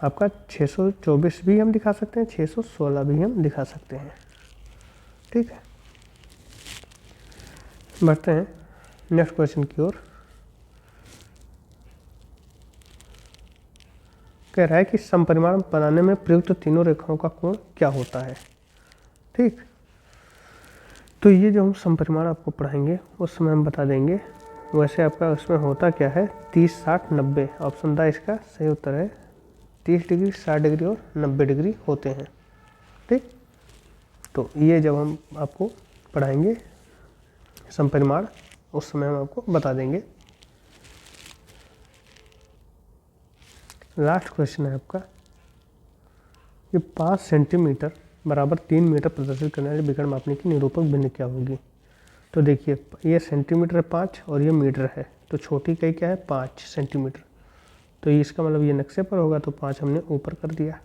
आपका 624 भी हम दिखा सकते हैं, 616 भी हम दिखा सकते हैं। ठीक है, बढ़ते हैं नेक्स्ट क्वेश्चन की ओर। कह रहा है कि समपरिमाण बनाने में प्रयुक्त तीनों रेखाओं का कोण क्या होता है। ठीक, तो ये जो हम समपरिमाण आपको पढ़ाएंगे उस समय हम बता देंगे। वैसे आपका उसमें होता क्या है, 30, 60, 90। ऑप्शन दा इसका सही उत्तर है। 30 डिग्री, 60 डिग्री और 90 डिग्री होते हैं। ठीक, तो ये जब हम आपको पढ़ाएंगे समपरिमाण उस समय हम आपको बता देंगे। लास्ट क्वेश्चन है आपका, ये 5 सेंटीमीटर बराबर 3 मीटर प्रदर्शित करने वाले विकर्ण मापने की निरूपक भिन्न क्या होगी। तो देखिए, ये सेंटीमीटर है 5 और ये मीटर है, तो छोटी इकाई क्या है 5 सेंटीमीटर। तो इसका मतलब ये नक्शे पर होगा, तो 5 हमने ऊपर कर दिया।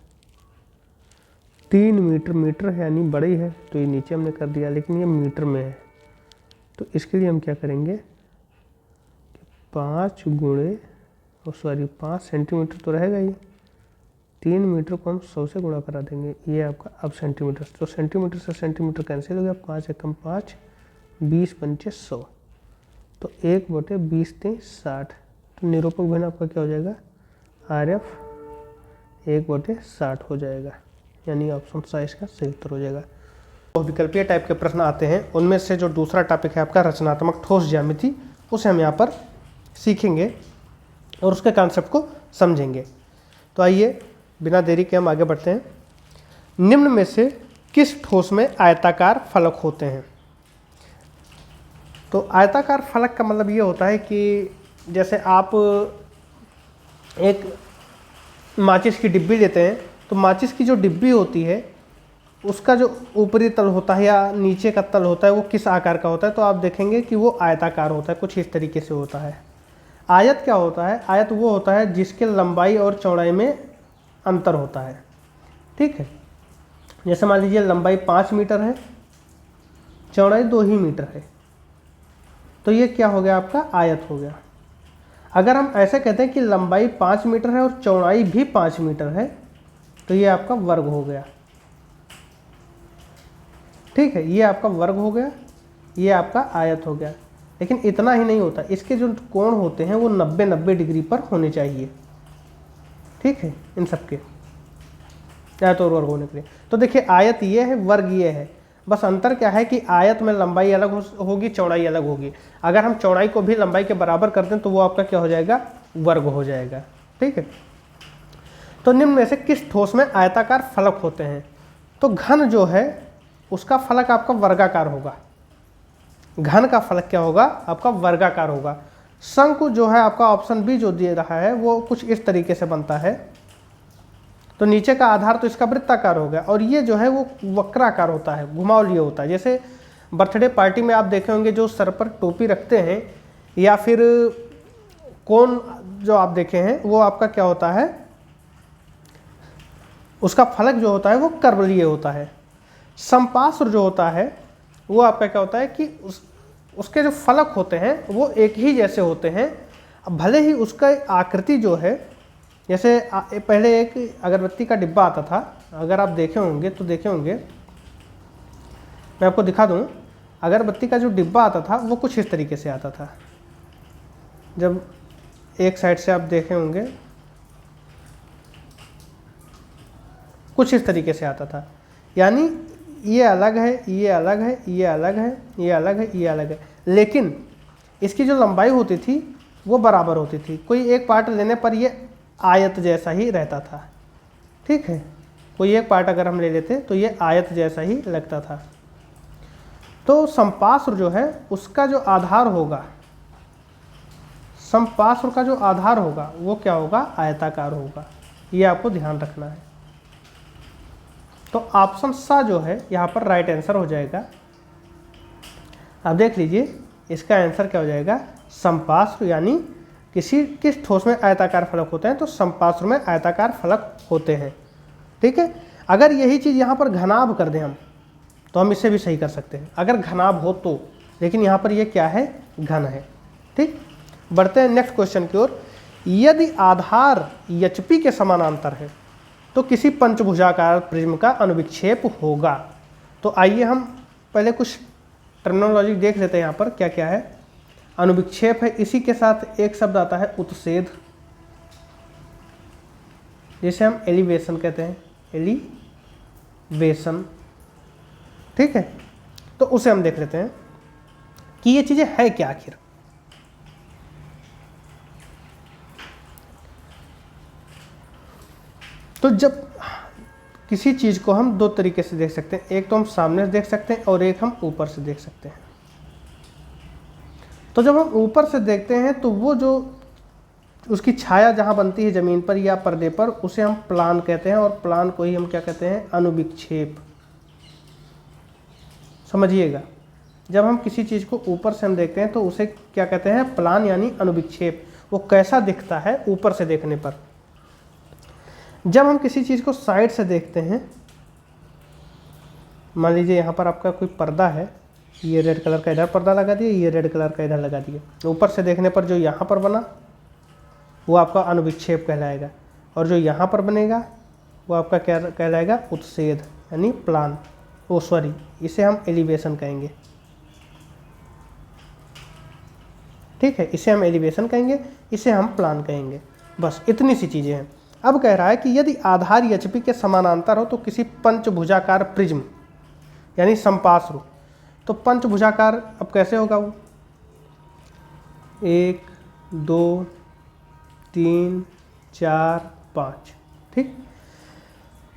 3 मीटर, मीटर है यानी बड़ी है, तो ये नीचे हमने कर दिया, लेकिन ये मीटर में है। तो इसके लिए हम क्या करेंगे, 5 सेंटीमीटर तो रहेगा ही, 3 मीटर को हम 100 से गुणा करा देंगे, ये आपका अब सेंटीमीटर। तो सेंटीमीटर से सेंटीमीटर कैंसिल हो गया, 5 एकम 5, 20 पंचे 100, तो 1/20 × 60। तो निरूपक भिन्न आपका क्या हो जाएगा, RF 1/60 हो जाएगा, यानी ऑप्शन सा इसका सही उत्तर हो जाएगा। तो विकल्पीय टाइप के प्रश्न आते हैं, उनमें से जो दूसरा टॉपिक है आपका रचनात्मक ठोस ज्यामिति, उसे हम यहाँ पर सीखेंगे और उसके कॉन्सेप्ट को समझेंगे। तो आइए बिना देरी के हम आगे बढ़ते हैं। निम्न में से किस ठोस में आयताकार फलक होते हैं। तो आयताकार फलक का मतलब ये होता है कि जैसे आप एक माचिस की डिब्बी लेते हैं, तो माचिस की जो डिब्बी होती है उसका जो ऊपरी तल होता है या नीचे का तल होता है वो किस आकार का होता है, तो आप देखेंगे कि वो आयताकार होता है, कुछ इस तरीके से होता है। आयत क्या होता है, आयत वो होता है जिसके लंबाई और चौड़ाई में अंतर होता है। ठीक है, जैसे मान लीजिए लंबाई 5 मीटर है, चौड़ाई 2 ही मीटर है, तो ये क्या हो गया, आपका आयत हो गया। अगर हम ऐसे कहते हैं कि लंबाई 5 मीटर है और चौड़ाई भी 5 मीटर है, तो ये आपका वर्ग हो गया। ठीक है, ये आपका वर्ग हो गया, ये आपका आयत हो गया। लेकिन इतना ही नहीं होता, इसके जो कोण होते हैं वो 90-90 डिग्री पर होने चाहिए। ठीक है, इन सबके आयत और वर्ग होने के लिए। तो देखिए, आयत ये है, वर्ग ये है, बस अंतर क्या है कि आयत में लंबाई अलग होगी, चौड़ाई अलग होगी। अगर हम चौड़ाई को भी लंबाई के बराबर कर दें तो वो आपका क्या हो जाएगा, वर्ग हो जाएगा। ठीक है, तो निम्न में से किस ठोस में आयताकार फलक होते हैं। तो घन जो है उसका फलक आपका वर्गाकार होगा, घन का फलक क्या होगा, आपका वर्गाकार होगा। शंकु जो है आपका ऑप्शन बी जो दे रहा है वो कुछ इस तरीके से बनता है, तो नीचे का आधार तो इसका वृत्ताकार हो गया, और ये जो है वो वक्राकार होता है, घुमाव लिए होता है। जैसे बर्थडे पार्टी में आप देखे होंगे जो सर पर टोपी रखते हैं, या फिर कोन जो आप देखे हैं वो आपका क्या होता है, उसका फलक जो होता है वो कर्व लिए होता है। समपार्श्व जो होता है वो आपका क्या होता है कि उसके जो फलक होते हैं वो एक ही जैसे होते हैं, भले ही उसका आकृति जो है, जैसे पहले एक अगरबत्ती का डिब्बा आता था, अगर आप देखे होंगे तो देखे होंगे, मैं आपको दिखा दूं। अगरबत्ती का जो डिब्बा आता था वो कुछ इस तरीके से आता था, जब एक साइड से आप देखे होंगे कुछ इस तरीके से आता था, यानी ये अलग है, ये अलग है, ये अलग है, ये अलग है, ये अलग है, लेकिन इसकी जो लंबाई होती थी वो बराबर होती थी। कोई एक पार्ट लेने पर ये आयत जैसा ही रहता था। ठीक है, कोई एक पार्ट अगर हम ले लेते तो ये आयत जैसा ही लगता था। तो समपार्श्व जो है उसका जो आधार होगा, समपार्श्व का जो आधार होगा वो क्या होगा, आयताकार होगा। ये आपको ध्यान रखना है। तो ऑप्शन सा जो है यहाँ पर राइट आंसर हो जाएगा। अब देख लीजिए इसका आंसर क्या हो जाएगा, समपार्श्व, यानी किस ठोस में आयताकार फलक होते हैं तो समपार्श्व में आयताकार फलक होते हैं। ठीक है, अगर यही चीज़ यहाँ पर घनाभ कर दें हम तो हम इसे भी सही कर सकते हैं अगर घनाभ हो तो, लेकिन यहाँ पर ये क्या है, घन है। ठीक, बढ़ते हैं नेक्स्ट क्वेश्चन की ओर। यदि आधार HP के समानांतर है तो किसी पंचभुजाकार प्रिज्म का अनुविक्षेप होगा। तो आइए हम पहले कुछ टर्मिनोलॉजी देख लेते हैं। यहाँ पर क्या क्या है, अनुविक्षेप है, इसी के साथ एक शब्द आता है उत्सेद, जिसे हम एलिवेशन कहते हैं, एलिवेशन। ठीक है, तो उसे हम देख लेते हैं कि ये चीजें है क्या आखिर। तो जब किसी चीज को हम दो तरीके से देख सकते हैं, एक तो हम सामने से देख सकते हैं और एक हम ऊपर से देख सकते हैं। तो जब हम ऊपर से देखते हैं तो वो जो उसकी छाया जहां बनती है जमीन पर या पर्दे पर, उसे हम प्लान कहते हैं, और प्लान को ही हम क्या कहते हैं, अनुविक्षेप। समझिएगा, जब हम किसी चीज को ऊपर से हम देखते हैं तो उसे क्या कहते हैं, प्लान यानी अनुविक्षेप। वो कैसा दिखता है ऊपर से देखने पर। जब हम किसी चीज को साइड से देखते हैं, मान लीजिए यहाँ पर आपका कोई पर्दा है, ये रेड कलर का इधर पर्दा लगा दिया, ये रेड कलर का इधर लगा दिया, ऊपर से देखने पर जो यहाँ पर बना वो आपका अनुविक्षेप कहलाएगा, और जो यहाँ पर बनेगा वो आपका क्या कहलाएगा, उत्सेद यानी प्लान। ओ सॉरी, इसे हम एलिवेशन कहेंगे। ठीक है, इसे हम एलिवेशन कहेंगे, इसे हम प्लान कहेंगे। बस इतनी सी चीज़ें हैं। अब कह रहा है कि यदि आधार HP के समानांतर हो तो किसी पंचभुजाकार प्रिज्म यानी समपार्श्व। तो पंचभुजाकार अब कैसे होगा वो, 1 2 3 4 5। ठीक,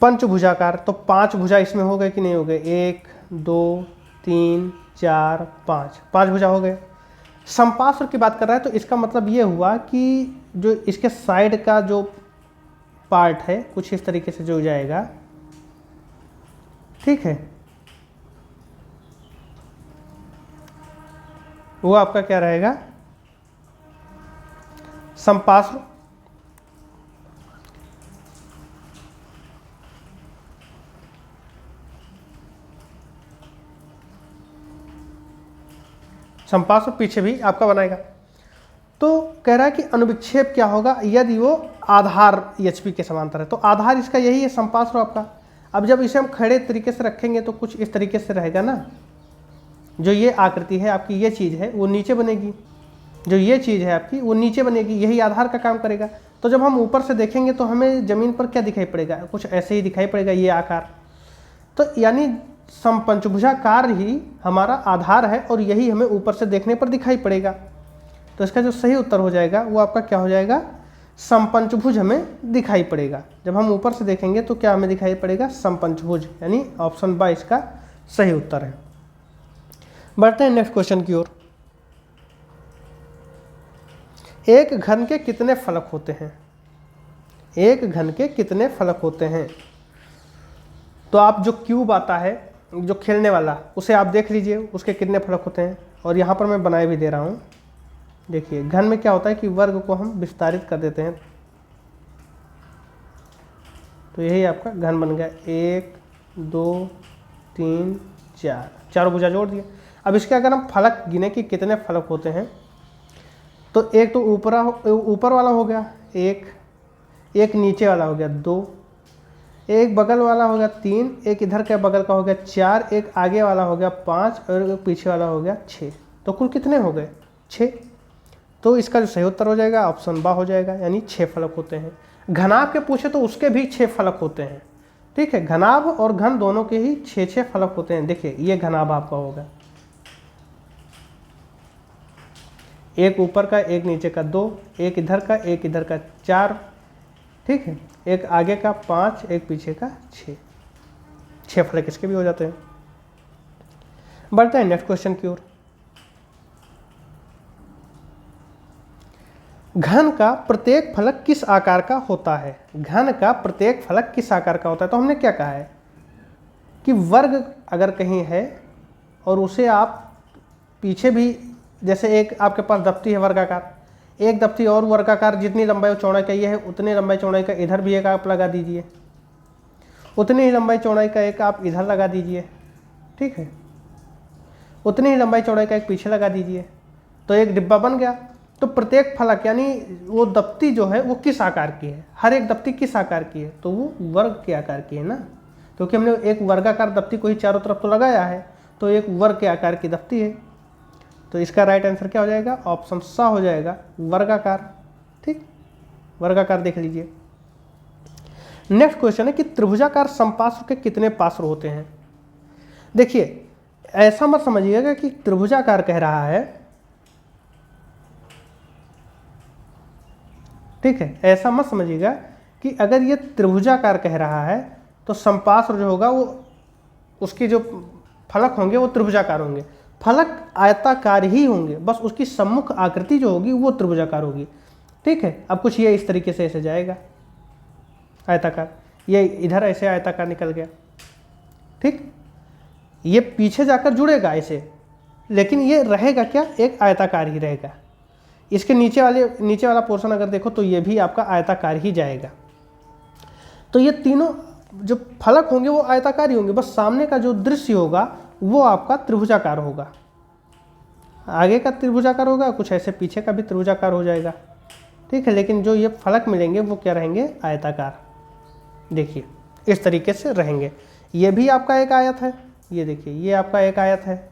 पंचभुजाकार तो 5 भुजा इसमें हो गए कि नहीं हो गए, 1 2 3 4 5, 5 भुजा हो गए। समपार्श्व की बात कर रहा है तो इसका मतलब ये हुआ कि जो इसके साइड का जो पार्ट है कुछ इस तरीके से जो जाएगा। ठीक है, वो आपका क्या रहेगा, समपार्श्व। समपार्श्व पीछे भी आपका बनाएगा। तो कह रहा है कि अनुविक्षेप क्या होगा यदि वो आधार HP के समांतर है। तो आधार इसका यही है, समपार्श्व आपका। अब जब इसे हम खड़े तरीके से रखेंगे तो कुछ इस तरीके से रहेगा ना, जो ये आकृति है आपकी, ये चीज़ है वो नीचे बनेगी, जो ये चीज़ है आपकी वो नीचे बनेगी, यही आधार का काम करेगा। तो जब हम ऊपर से देखेंगे तो हमें ज़मीन पर क्या दिखाई पड़ेगा, कुछ ऐसे ही दिखाई पड़ेगा, ये आकार। तो यानी समपंचभुजाकार ही हमारा आधार है और यही हमें ऊपर से देखने पर दिखाई पड़ेगा। तो इसका जो सही उत्तर हो जाएगा वो आपका क्या हो जाएगा, समपंचभुज हमें दिखाई पड़ेगा। जब हम ऊपर से देखेंगे तो क्या हमें दिखाई पड़ेगा, समपंचभुज, यानी ऑप्शन 22 इसका सही उत्तर है। बढ़ते हैं नेक्स्ट क्वेश्चन की ओर। एक घन के कितने फलक होते हैं, एक घन के कितने फलक होते हैं। तो आप जो क्यूब आता है जो खेलने वाला, उसे आप देख लीजिए उसके कितने फलक होते हैं, और यहाँ पर मैं बनाए भी दे रहा हूँ। देखिए घन में क्या होता है कि वर्ग को हम विस्तारित कर देते हैं, तो यही आपका घन बन गया। 1 2 3 4, चारों भुजा जोड़ दिए। अब इसके अगर हम फलक गिने कि कितने फलक होते हैं, तो एक तो ऊपर वाला हो गया 1, एक नीचे वाला हो गया 2, एक बगल वाला हो गया 3, एक इधर के बगल का हो गया 4, एक आगे वाला हो गया 5 और एक पीछे वाला हो गया 6। तो कुल कितने हो गए, 6। तो इसका जो सही उत्तर हो जाएगा ऑप्शन बा हो जाएगा, यानी 6 फलक होते हैं। घनाभ के पूछे तो उसके भी 6 फलक होते हैं। ठीक है, घनाभ और घन दोनों के ही 6 फलक होते हैं। देखिए ये घनाभ आपका होगा, एक ऊपर का, एक नीचे का 2, एक इधर का, एक इधर का 4। ठीक है, एक आगे का 5, एक पीछे का 6, 6 फलक इसके भी हो जाते हैं। बढ़ते हैं नेक्स्ट क्वेश्चन की ओर। घन का प्रत्येक फलक किस आकार का होता है, घन का प्रत्येक फलक किस आकार का होता है। तो हमने क्या कहा है कि वर्ग अगर कहीं है और उसे आप पीछे भी जैसे एक आपके पास दफ्ती है वर्गाकार, एक दफ्ती और वर्गाकार, जितनी लंबाई और चौड़ाई का ये है उतनी लंबाई चौड़ाई का इधर भी एक आप लगा दीजिए, उतनी ही लंबाई चौड़ाई का एक आप इधर लगा दीजिए, ठीक है, उतनी ही लंबाई चौड़ाई का एक पीछे लगा दीजिए, तो एक डिब्बा बन गया। तो प्रत्येक फलक यानी वो दफ्ती जो है वो किस आकार की है, हर एक दफ्ती किस आकार की है, तो वो वर्ग के आकार की है ना, क्योंकि हमने एक वर्गाकार दफ्ती को ही चारों तरफ तो लगाया है, तो एक वर्ग के आकार की दफ्ती है। तो इसका राइट आंसर क्या हो जाएगा, ऑप्शन सा हो जाएगा, वर्गाकार। ठीक, वर्गाकार देख लीजिए। नेक्स्ट क्वेश्चन है कि त्रिभुजाकार समपार्श्व के कितने पार्श्व होते हैं। देखिए ऐसा मत समझिएगा कि त्रिभुजाकार कह रहा है, ठीक है, ऐसा मत समझिएगा कि अगर ये त्रिभुजाकार कह रहा है तो समपार्श्व जो होगा वो उसके जो फलक होंगे वो त्रिभुजाकार होंगे। फलक आयताकार ही होंगे, बस उसकी सम्मुख आकृति जो होगी वो त्रिभुजाकार होगी। ठीक है, अब कुछ ये इस तरीके से ऐसे जाएगा आयताकार, ये इधर ऐसे आयताकार निकल गया, ठीक, ये पीछे जाकर जुड़ेगा ऐसे, लेकिन ये रहेगा क्या, एक आयताकार ही रहेगा। इसके नीचे वाला पोर्शन अगर देखो तो ये भी आपका आयताकार ही जाएगा। तो ये तीनों जो फलक होंगे वो आयताकार ही होंगे, बस सामने का जो दृश्य होगा वो आपका त्रिभुजाकार होगा, आगे का त्रिभुजाकार होगा, कुछ ऐसे पीछे का भी त्रिभुजाकार हो जाएगा। ठीक है, लेकिन जो ये फलक मिलेंगे वो क्या रहेंगे, आयताकार। देखिए इस तरीके से रहेंगे। ये भी आपका एक आयत है, ये देखिए ये आपका एक आयत है,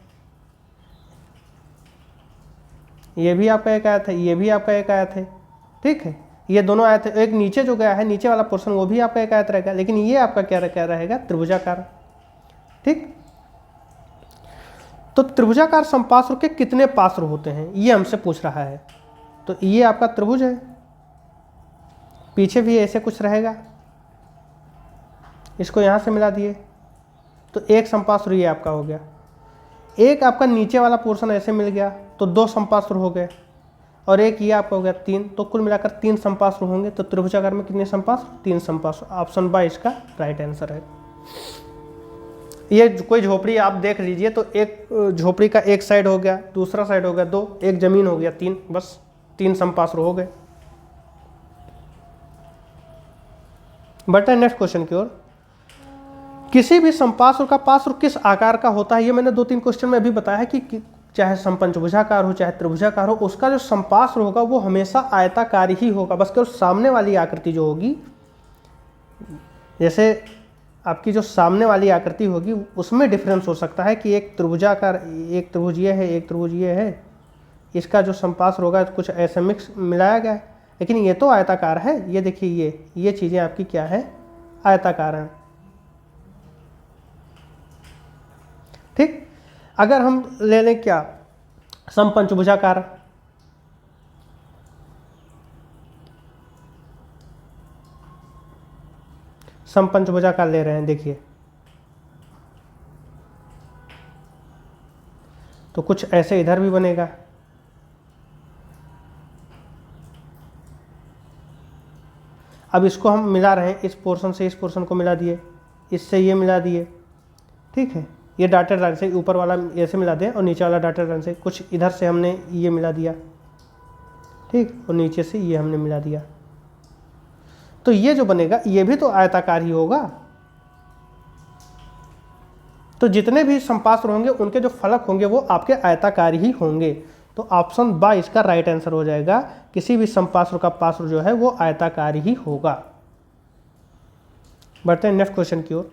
ये भी आपका एक आयत है, ये भी आपका एक आयत है। ठीक है, ये दोनों आयत है, एक नीचे जो गया है नीचे वाला पोर्शन वो भी आपका एक आयत रहेगा, लेकिन ये आपका क्या रहेगा, त्रिभुजाकार। ठीक, तो त्रिभुजाकार समपार्श्व के कितने पार्श्व होते हैं ये हमसे पूछ रहा है। तो ये आपका त्रिभुज है, पीछे भी ऐसे कुछ रहेगा, इसको यहाँ से मिला दिए तो एक समपार्श्व ये आपका हो गया। एक आपका नीचे वाला पोर्शन ऐसे मिल गया तो दो समपार्श्व हो गए, और एक ये आपका हो गया तीन, तो कुल मिलाकर तीन समपार्श्व होंगे। तो त्रिभुजाकार में कितने समपार्श्व, तीन समपार्श्व। ऑप्शन बा इसका राइट आंसर है। ये कोई झोपड़ी आप देख लीजिए तो एक झोपड़ी का एक साइड हो गया, दूसरा साइड हो गया दो, एक जमीन हो गया तीन, बस तीन समपार्श्व हो गए। बढ़ते हैं नेक्स्ट क्वेश्चन की ओर। किसी भी समपार्श्व का पार्श्व किस आकार का होता है, ये मैंने दो तीन क्वेश्चन में अभी बताया है कि चाहे समपंचभुजाकार हो चाहे त्रिभुजाकार हो, उसका जो समपार्श्व होगा वो हमेशा आयताकार ही होगा, बस केवल सामने वाली आकृति जो होगी, जैसे आपकी जो सामने वाली आकृति होगी उसमें डिफरेंस हो सकता है कि एक त्रिभुजाकार, एक त्रिभुज ये है, एक त्रिभुज ये है, इसका जो समपार्श्व होगा कुछ ऐसे मिक्स मिलाया गया है, लेकिन ये तो आयताकार है। ये देखिए ये चीज़ें आपकी क्या है, आयताकार हैं। ठीक, अगर हम ले लें क्या, समपंचभुजाकार, समपंचभुजाकार ले रहे हैं, देखिए तो कुछ ऐसे इधर भी बनेगा, अब इसको हम मिला रहे हैं, इस पोर्शन से इस पोर्शन को मिला दिए, इससे ये मिला दिए। ठीक है, ये डॉटेड लाइन से ऊपर वाला ऐसे मिला दें और नीचे वाला डॉटेड लाइन से, कुछ इधर से हमने ये मिला दिया, ठीक, और नीचे से ये हमने मिला दिया, तो ये जो बनेगा ये भी तो आयताकार ही होगा। तो जितने भी समपार्श्व होंगे उनके जो फलक होंगे वो आपके आयताकार ही होंगे। तो ऑप्शन बा इसका राइट आंसर हो जाएगा, किसी भी समपार्श्व का पार्श्व जो है वो आयताकार ही होगा। बढ़ते हैं नेक्स्ट क्वेश्चन की ओर।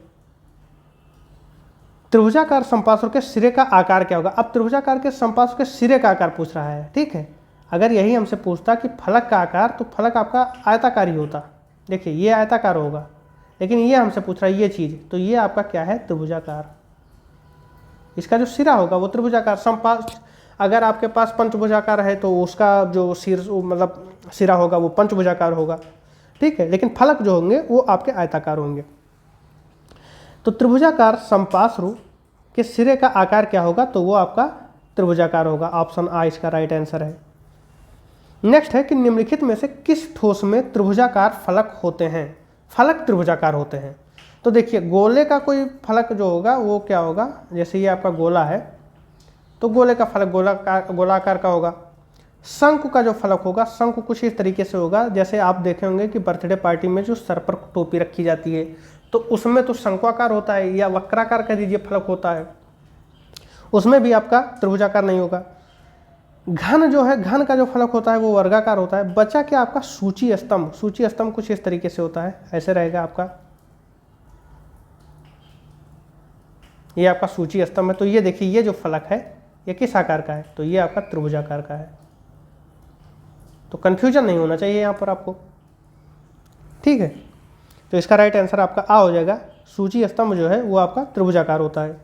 त्रिभुजाकार समपार्श्व के सिरे का आकार क्या होगा। अब त्रिभुजाकार के समपार्श्व के सिरे का आकार पूछ रहा है। ठीक है, अगर यही हमसे पूछता कि फलक का आकार, तो फलक आपका आयताकार ही होता। देखिए ये आयताकार होगा, लेकिन ये हमसे पूछ रहा है ये चीज़, तो ये आपका क्या है, त्रिभुजाकार। इसका जो सिरा होगा वो त्रिभुजाकार। समपार्श्व अगर आपके पास पंचभुजाकार है तो उसका जो सिर मतलब सिरा होगा वो पंचभुजाकार होगा। ठीक है, लेकिन फलक जो होंगे वो आपके आयताकार होंगे। तो त्रिभुजाकार समपार्श्व के सिरे का आकार क्या होगा, तो वो आपका त्रिभुजाकार होगा। ऑप्शन आ इसका राइट आंसर है। नेक्स्ट है कि निम्नलिखित में से किस ठोस में त्रिभुजाकार फलक होते हैं। फलक त्रिभुजाकार होते हैं, तो देखिए गोले का कोई फलक जो होगा वो क्या होगा, जैसे ये आपका गोला है तो गोले का फलक गोलाकार का होगा। शंकु का जो फलक होगा, शंकु कुछ इस तरीके से होगा, जैसे आप देखे होंगे कि बर्थडे पार्टी में जो सर पर टोपी रखी जाती है तो उसमें तो शंक्वाकार होता है, या वक्राकार कह दीजिए फलक होता है, उसमें भी आपका त्रिभुजाकार नहीं होगा। घन जो है, घन का जो फलक होता है वो वर्गाकार होता है। बचा क्या आपका सूची स्तंभ। सूची स्तंभ कुछ इस तरीके से होता है, ऐसे रहेगा आपका, ये आपका सूची स्तंभ है। तो ये देखिए, ये जो फलक है ये किस आकार का है, तो ये आपका त्रिभुजाकार का है। तो कंफ्यूजन नहीं होना चाहिए यहाँ पर आपको, ठीक है। तो इसका राइट आंसर आपका आ हो जाएगा। सूची स्तंभ जो है वो आपका त्रिभुजाकार होता है।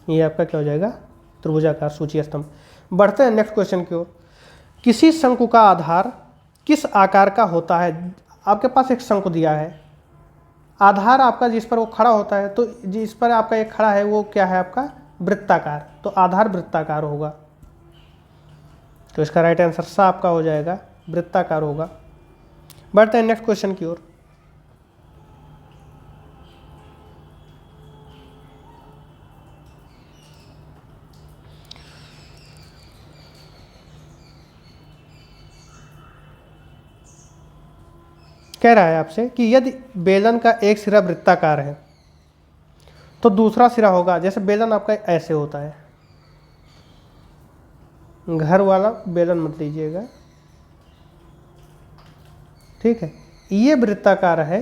ये आपका क्या हो जाएगा, त्रिभुजाकार सूची स्तंभ। बढ़ते हैं नेक्स्ट क्वेश्चन की ओर। किसी शंकु का आधार किस आकार का होता है। आपके पास एक शंकु दिया है, आधार आपका जिस पर वो खड़ा होता है, तो जिस पर आपका एक खड़ा है वो क्या है आपका वृत्ताकार, तो आधार वृत्ताकार होगा। तो इसका राइट आंसर सा आपका हो जाएगा, वृत्ताकार होगा। बढ़ते हैं नेक्स्ट क्वेश्चन की ओर। कह रहा है आपसे कि यदि बेलन का एक सिरा वृत्ताकार है तो दूसरा सिरा होगा, जैसे बेलन आपका ऐसे होता है, घर वाला बेलन मत लीजिएगा, ठीक है। ये वृत्ताकार है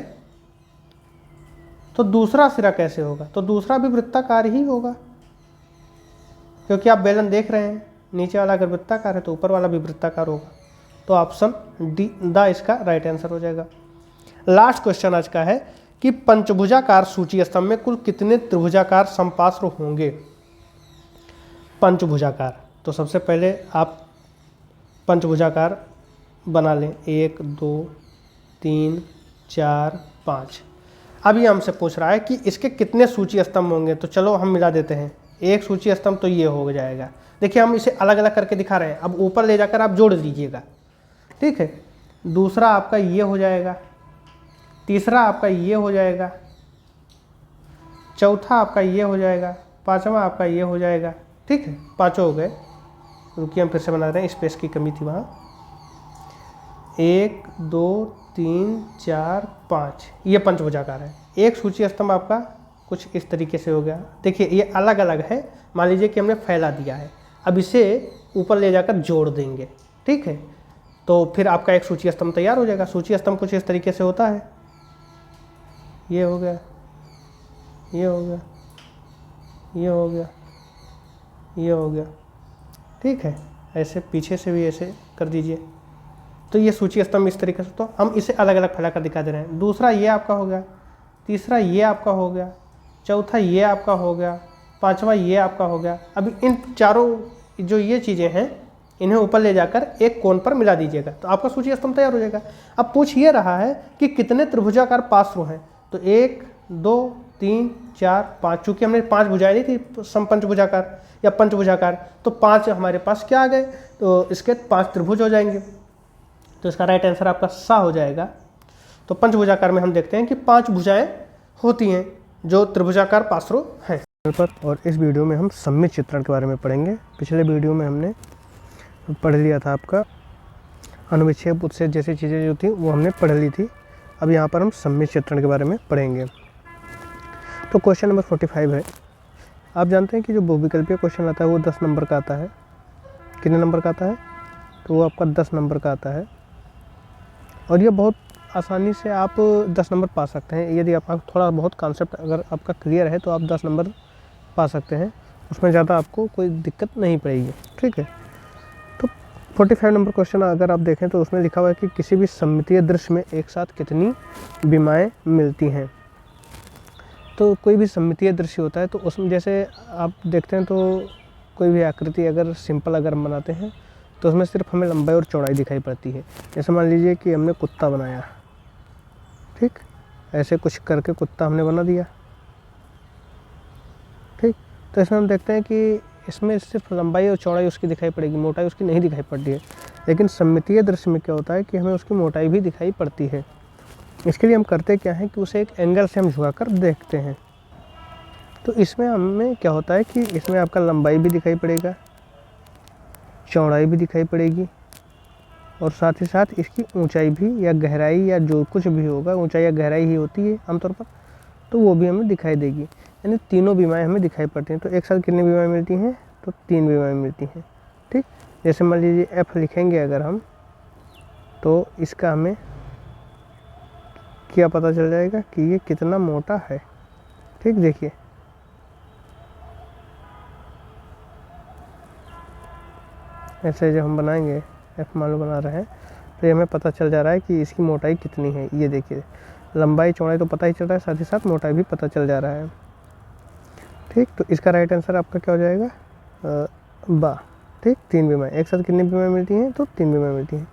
तो दूसरा सिरा कैसे होगा, तो दूसरा भी वृत्ताकार ही होगा, क्योंकि आप बेलन देख रहे हैं, नीचे वाला अगर वृत्ताकार है तो ऊपर वाला भी वृत्ताकार होगा। तो ऑप्शन डी द इसका राइट आंसर हो जाएगा। लास्ट क्वेश्चन आज का है कि पंचभुजाकार सूची स्तंभ में कुल कितने त्रिभुजाकार समपार्श्व होंगे। पंचभुजाकार, तो सबसे पहले आप पंचभुजाकार बना लें, 1 2 3 4 5। अभी हमसे पूछ रहा है कि इसके कितने सूची स्तंभ होंगे, तो चलो हम मिला देते हैं। एक सूची स्तंभ तो ये हो जाएगा, देखिए हम इसे अलग अलग करके दिखा रहे हैं, अब ऊपर ले जाकर आप जोड़ लीजिएगा, ठीक है। दूसरा आपका ये हो जाएगा, तीसरा आपका ये हो जाएगा, चौथा आपका ये हो जाएगा, पांचवा आपका ये हो जाएगा, ठीक है। पांचों हो गए, रुकिए हम फिर से बना रहे हैं, स्पेस की कमी थी वहाँ। 1 2 3 4 5, ये पंचभुजाकार है। एक सूची स्तंभ आपका कुछ इस तरीके से हो गया, देखिए ये अलग अलग है, मान लीजिए कि हमने फैला दिया है, अब इसे ऊपर ले जाकर जोड़ देंगे, ठीक है। तो फिर आपका एक सूची स्तंभ तैयार हो जाएगा। सूची स्तंभ कुछ इस तरीके से होता है, ये हो गया, ये हो गया, ये हो गया, ये हो गया, ठीक है। ऐसे पीछे से भी ऐसे कर दीजिए, तो ये सूची स्तंभ इस तरीके से। तो हम इसे अलग अलग फैला कर दिखा दे रहे हैं। दूसरा ये आपका हो गया, तीसरा ये आपका हो गया, चौथा ये आपका हो गया, पांचवा ये आपका हो गया। अभी इन चारों जो ये चीज़ें हैं इन्हें ऊपर ले जाकर एक कोण पर मिला दीजिएगा, तो आपका सूची स्तंभ तैयार हो जाएगा। अब पूछ ये रहा है कि कितने त्रिभुजाकार पार्श्व हैं, तो 1 2 3 4 5, चूँकि हमने 5 भुजाएं ली थी समपंचभुजाकार या पंचभुजाकार, तो 5 हमारे पास क्या आ गए, तो इसके 5 त्रिभुज हो जाएंगे। तो इसका राइट आंसर आपका सा हो जाएगा। तो पंचभुजाकार में हम देखते हैं कि 5 भुजाएं होती हैं जो त्रिभुजाकार पार्श्व हैं। और इस वीडियो में हम सममित चित्रण के बारे में पढ़ेंगे। पिछले वीडियो में हमने पढ़ लिया था आपका अनुविच्छेद उत्छेद जैसी चीज़ें जो थी वो हमने पढ़ ली थी। अब यहाँ पर हम सममित चित्रण के बारे में पढ़ेंगे। तो क्वेश्चन नंबर 45 है। आप जानते हैं कि जो बहुविकल्पीय क्वेश्चन आता है वो 10 नंबर का आता है। कितने नंबर का आता है, तो वो आपका 10 नंबर का आता है, और ये बहुत आसानी से आप 10 नंबर पा सकते हैं। यदि आपका थोड़ा बहुत कॉन्सेप्ट अगर आपका क्लियर है तो आप 10 नंबर पा सकते हैं, उसमें ज़्यादा आपको कोई दिक्कत नहीं पड़ेगी, ठीक है। तो 45 नंबर क्वेश्चन अगर आप देखें तो उसमें लिखा हुआ है कि किसी भी सममितीय दृश्य में एक साथ कितनी विमाएँ मिलती हैं। तो कोई भी सममितीय दृश्य होता है तो उसमें जैसे आप देखते हैं तो कोई भी आकृति अगर सिंपल अगर बनाते हैं तो उसमें सिर्फ हमें लंबाई और चौड़ाई दिखाई पड़ती है। जैसे मान लीजिए कि हमने कुत्ता बनाया, ठीक, ऐसे कुछ करके कुत्ता हमने बना दिया, ठीक। तो इसमें हम देखते हैं कि इसमें सिर्फ लंबाई और चौड़ाई उसकी दिखाई पड़ेगी, मोटाई उसकी नहीं दिखाई पड़ती है। लेकिन सममितीय दृश्य में क्या होता है कि हमें उसकी मोटाई भी दिखाई पड़ती है। इसके लिए हम करते क्या है कि उसे एक एंगल से हम झुका कर देखते हैं, तो इसमें हमें क्या होता है कि इसमें आपका लंबाई भी दिखाई पड़ेगा, चौड़ाई भी दिखाई पड़ेगी, और साथ ही साथ इसकी ऊंचाई भी या गहराई या जो कुछ भी होगा, ऊंचाई या गहराई ही होती है आमतौर पर, तो वो भी हमें दिखाई देगी। यानी तीनों बीमाएँ हमें दिखाई पड़ती हैं। तो एक साथ कितनी बीमाएँ मिलती हैं? तो 3 बीमाएँ मिलती हैं। ठीक, जैसे मान लीजिए F लिखेंगे अगर हम, तो इसका हमें क्या पता चल जाएगा कि ये कितना मोटा है। ठीक, देखिए ऐसे जब हम बनाएंगे, F मान लो बना रहे हैं, तो ये हमें पता चल जा रहा है कि इसकी मोटाई कितनी है। ये देखिए, लंबाई चौड़ाई तो पता ही चल रहा है, साथ ही साथ मोटाई भी पता चल जा रहा है। ठीक, तो इसका राइट आंसर आपका क्या हो जाएगा? बा। ठीक, 3 बीमाएँ। एक साथ कितनी बीमाएँ मिलती हैं? तो 3 बीमाएँ मिलती हैं।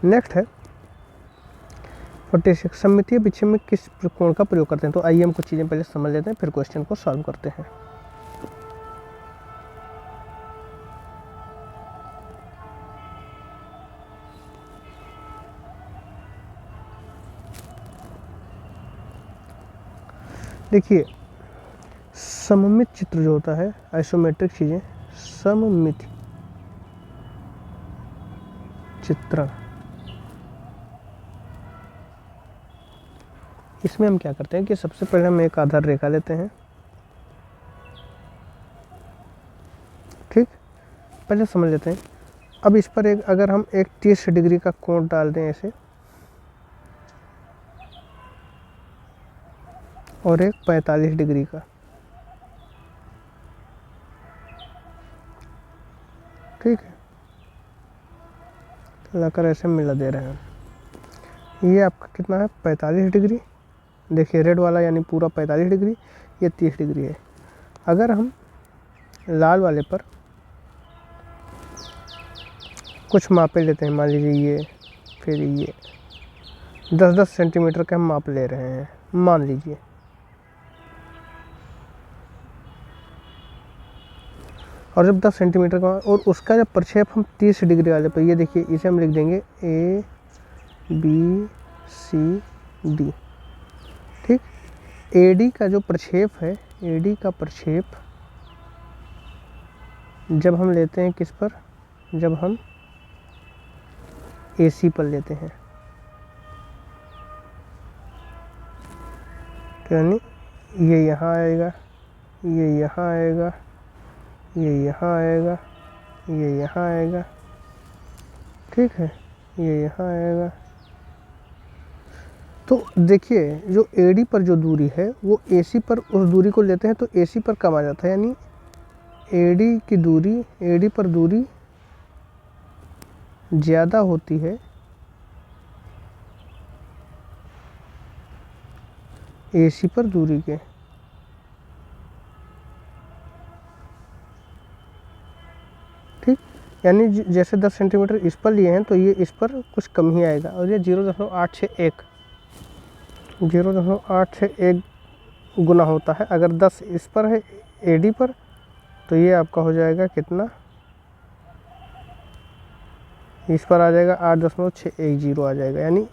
नेक्स्ट है 46, सममितीय विक्षेप में किस कोण का प्रयोग करते हैं? तो आइए हम कुछ चीज़ें पहले समझ लेते हैं, फिर क्वेश्चन को सॉल्व करते हैं। देखिए, सममित चित्र जो होता है, आइसोमेट्रिक चीज़ें, सममित चित्रण, इसमें हम क्या करते हैं कि सबसे पहले हम एक आधार रेखा लेते हैं। ठीक, पहले समझ लेते हैं। अब इस पर एक अगर हम एक 30 डिग्री का कोण डाल दें ऐसे, और एक 45 डिग्री का, ठीक है, लाकर ऐसे मिला दे रहे हैं। ये आपका कितना है? 45 डिग्री। देखिए रेड वाला यानी पूरा 45 डिग्री, ये 30 डिग्री है। अगर हम लाल वाले पर कुछ मापे लेते हैं, मान लीजिए ये, फिर ये 10-10 सेंटीमीटर का हम माप ले रहे हैं, मान लीजिए, और जब 10 सेंटीमीटर का, और उसका जब प्रक्षेप हम 30 डिग्री वाले पर, ये देखिए इसे हम लिख देंगे A B C D। ठीक, AD का जो प्रक्षेप है, AD का प्रक्षेप जब हम लेते हैं किस पर? जब हम AC पर लेते हैं, तो यानी ये यहाँ आएगा, ये यहाँ आएगा, ये यहाँ आएगा, ये यहाँ आएगा, ठीक है, ये यहाँ आएगा। तो देखिए जो AD पर जो दूरी है वो AC पर उस दूरी को लेते हैं तो AC पर कम आ जाता है, यानी AD की दूरी, AD पर दूरी ज़्यादा होती है AC पर दूरी के। ठीक, यानी जैसे 10 सेंटीमीटर इस पर लिए हैं तो ये इस पर कुछ कम ही आएगा, और ये 0.861 गुना होता है। अगर 10 इस पर है AD पर, तो ये आपका हो जाएगा कितना? इस पर आ जाएगा 8.610 आ जाएगा, यानी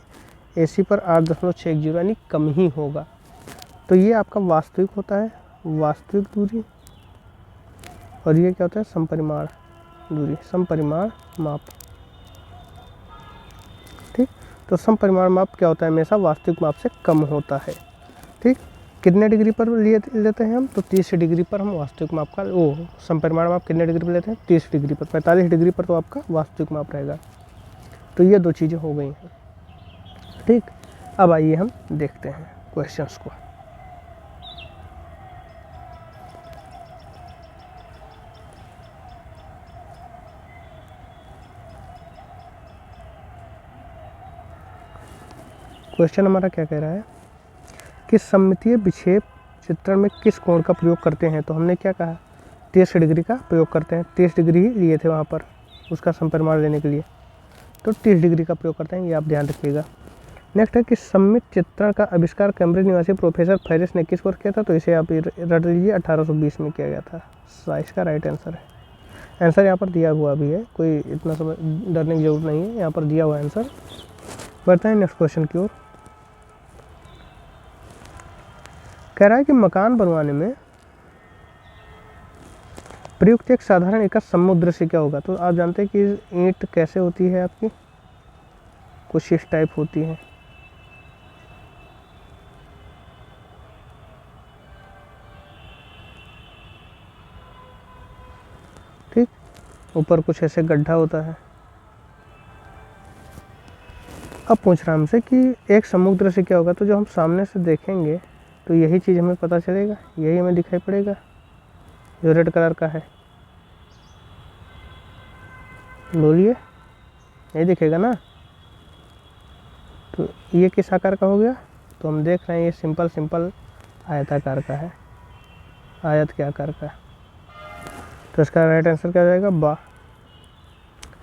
AC पर 8.610 यानी कम ही होगा। तो ये आपका वास्तविक होता है, वास्तविक दूरी, और ये क्या होता है? समपरिमाण दूरी, समपरिमाण माप। ठीक, तो समपरिमाण माप क्या होता है? हमेशा वास्तविक माप से कम होता है। ठीक, कितने डिग्री पर लेते हैं हम? तो 30 डिग्री पर हम वास्तविक माप का, वो समपरिमाण माप कितने डिग्री पर लेते हैं? 30 डिग्री पर। 45 डिग्री पर तो आपका वास्तविक माप रहेगा। तो ये दो चीज़ें हो गई हैं। ठीक, अब आइए हम देखते हैं क्वेश्चंस को। क्वेश्चन हमारा क्या कह रहा है कि सममितीय विक्षेप चित्रण में किस कोण का प्रयोग करते हैं? तो हमने क्या कहा? 30 डिग्री का प्रयोग करते हैं। 30 डिग्री ही लिए थे वहाँ पर उसका समपरिमाण लेने के लिए, तो 30 डिग्री का प्रयोग करते हैं, ये आप ध्यान रखिएगा। नेक्स्ट है कि सममित चित्रण का आविष्कार कैम्ब्रिज निवासी प्रोफेसर फेरिस ने किस वर्ष किया था? तो इसे आप रट लीजिए, 1820 में किया गया था। इसका राइट आंसर है। आंसर यहाँ पर दिया हुआ भी है, कोई इतना समझ डरने की जरूरत नहीं है, यहाँ पर दिया हुआ आंसर। बढ़ते हैं नेक्स्ट क्वेश्चन की ओर। कह रहा है कि मकान बनवाने में प्रयुक्त एक साधारण इकाई समुद्र से क्या होगा? तो आप जानते हैं कि ईंट कैसे होती है आपकी, कुछ इस टाइप होती है। ठीक, ऊपर कुछ ऐसे गड्ढा होता है। अब पूछ रहा हमसे कि एक समुद्र से क्या होगा? तो जो हम सामने से देखेंगे तो यही चीज़ हमें पता चलेगा, यही हमें दिखाई पड़ेगा जो रेड कलर का है। बोलिए, यही दिखेगा ना? तो ये किस आकार का हो गया? तो हम देख रहे हैं ये सिंपल आयताकार का है, आयत के आकार का। तो इसका राइट आंसर क्या हो जाएगा? बा।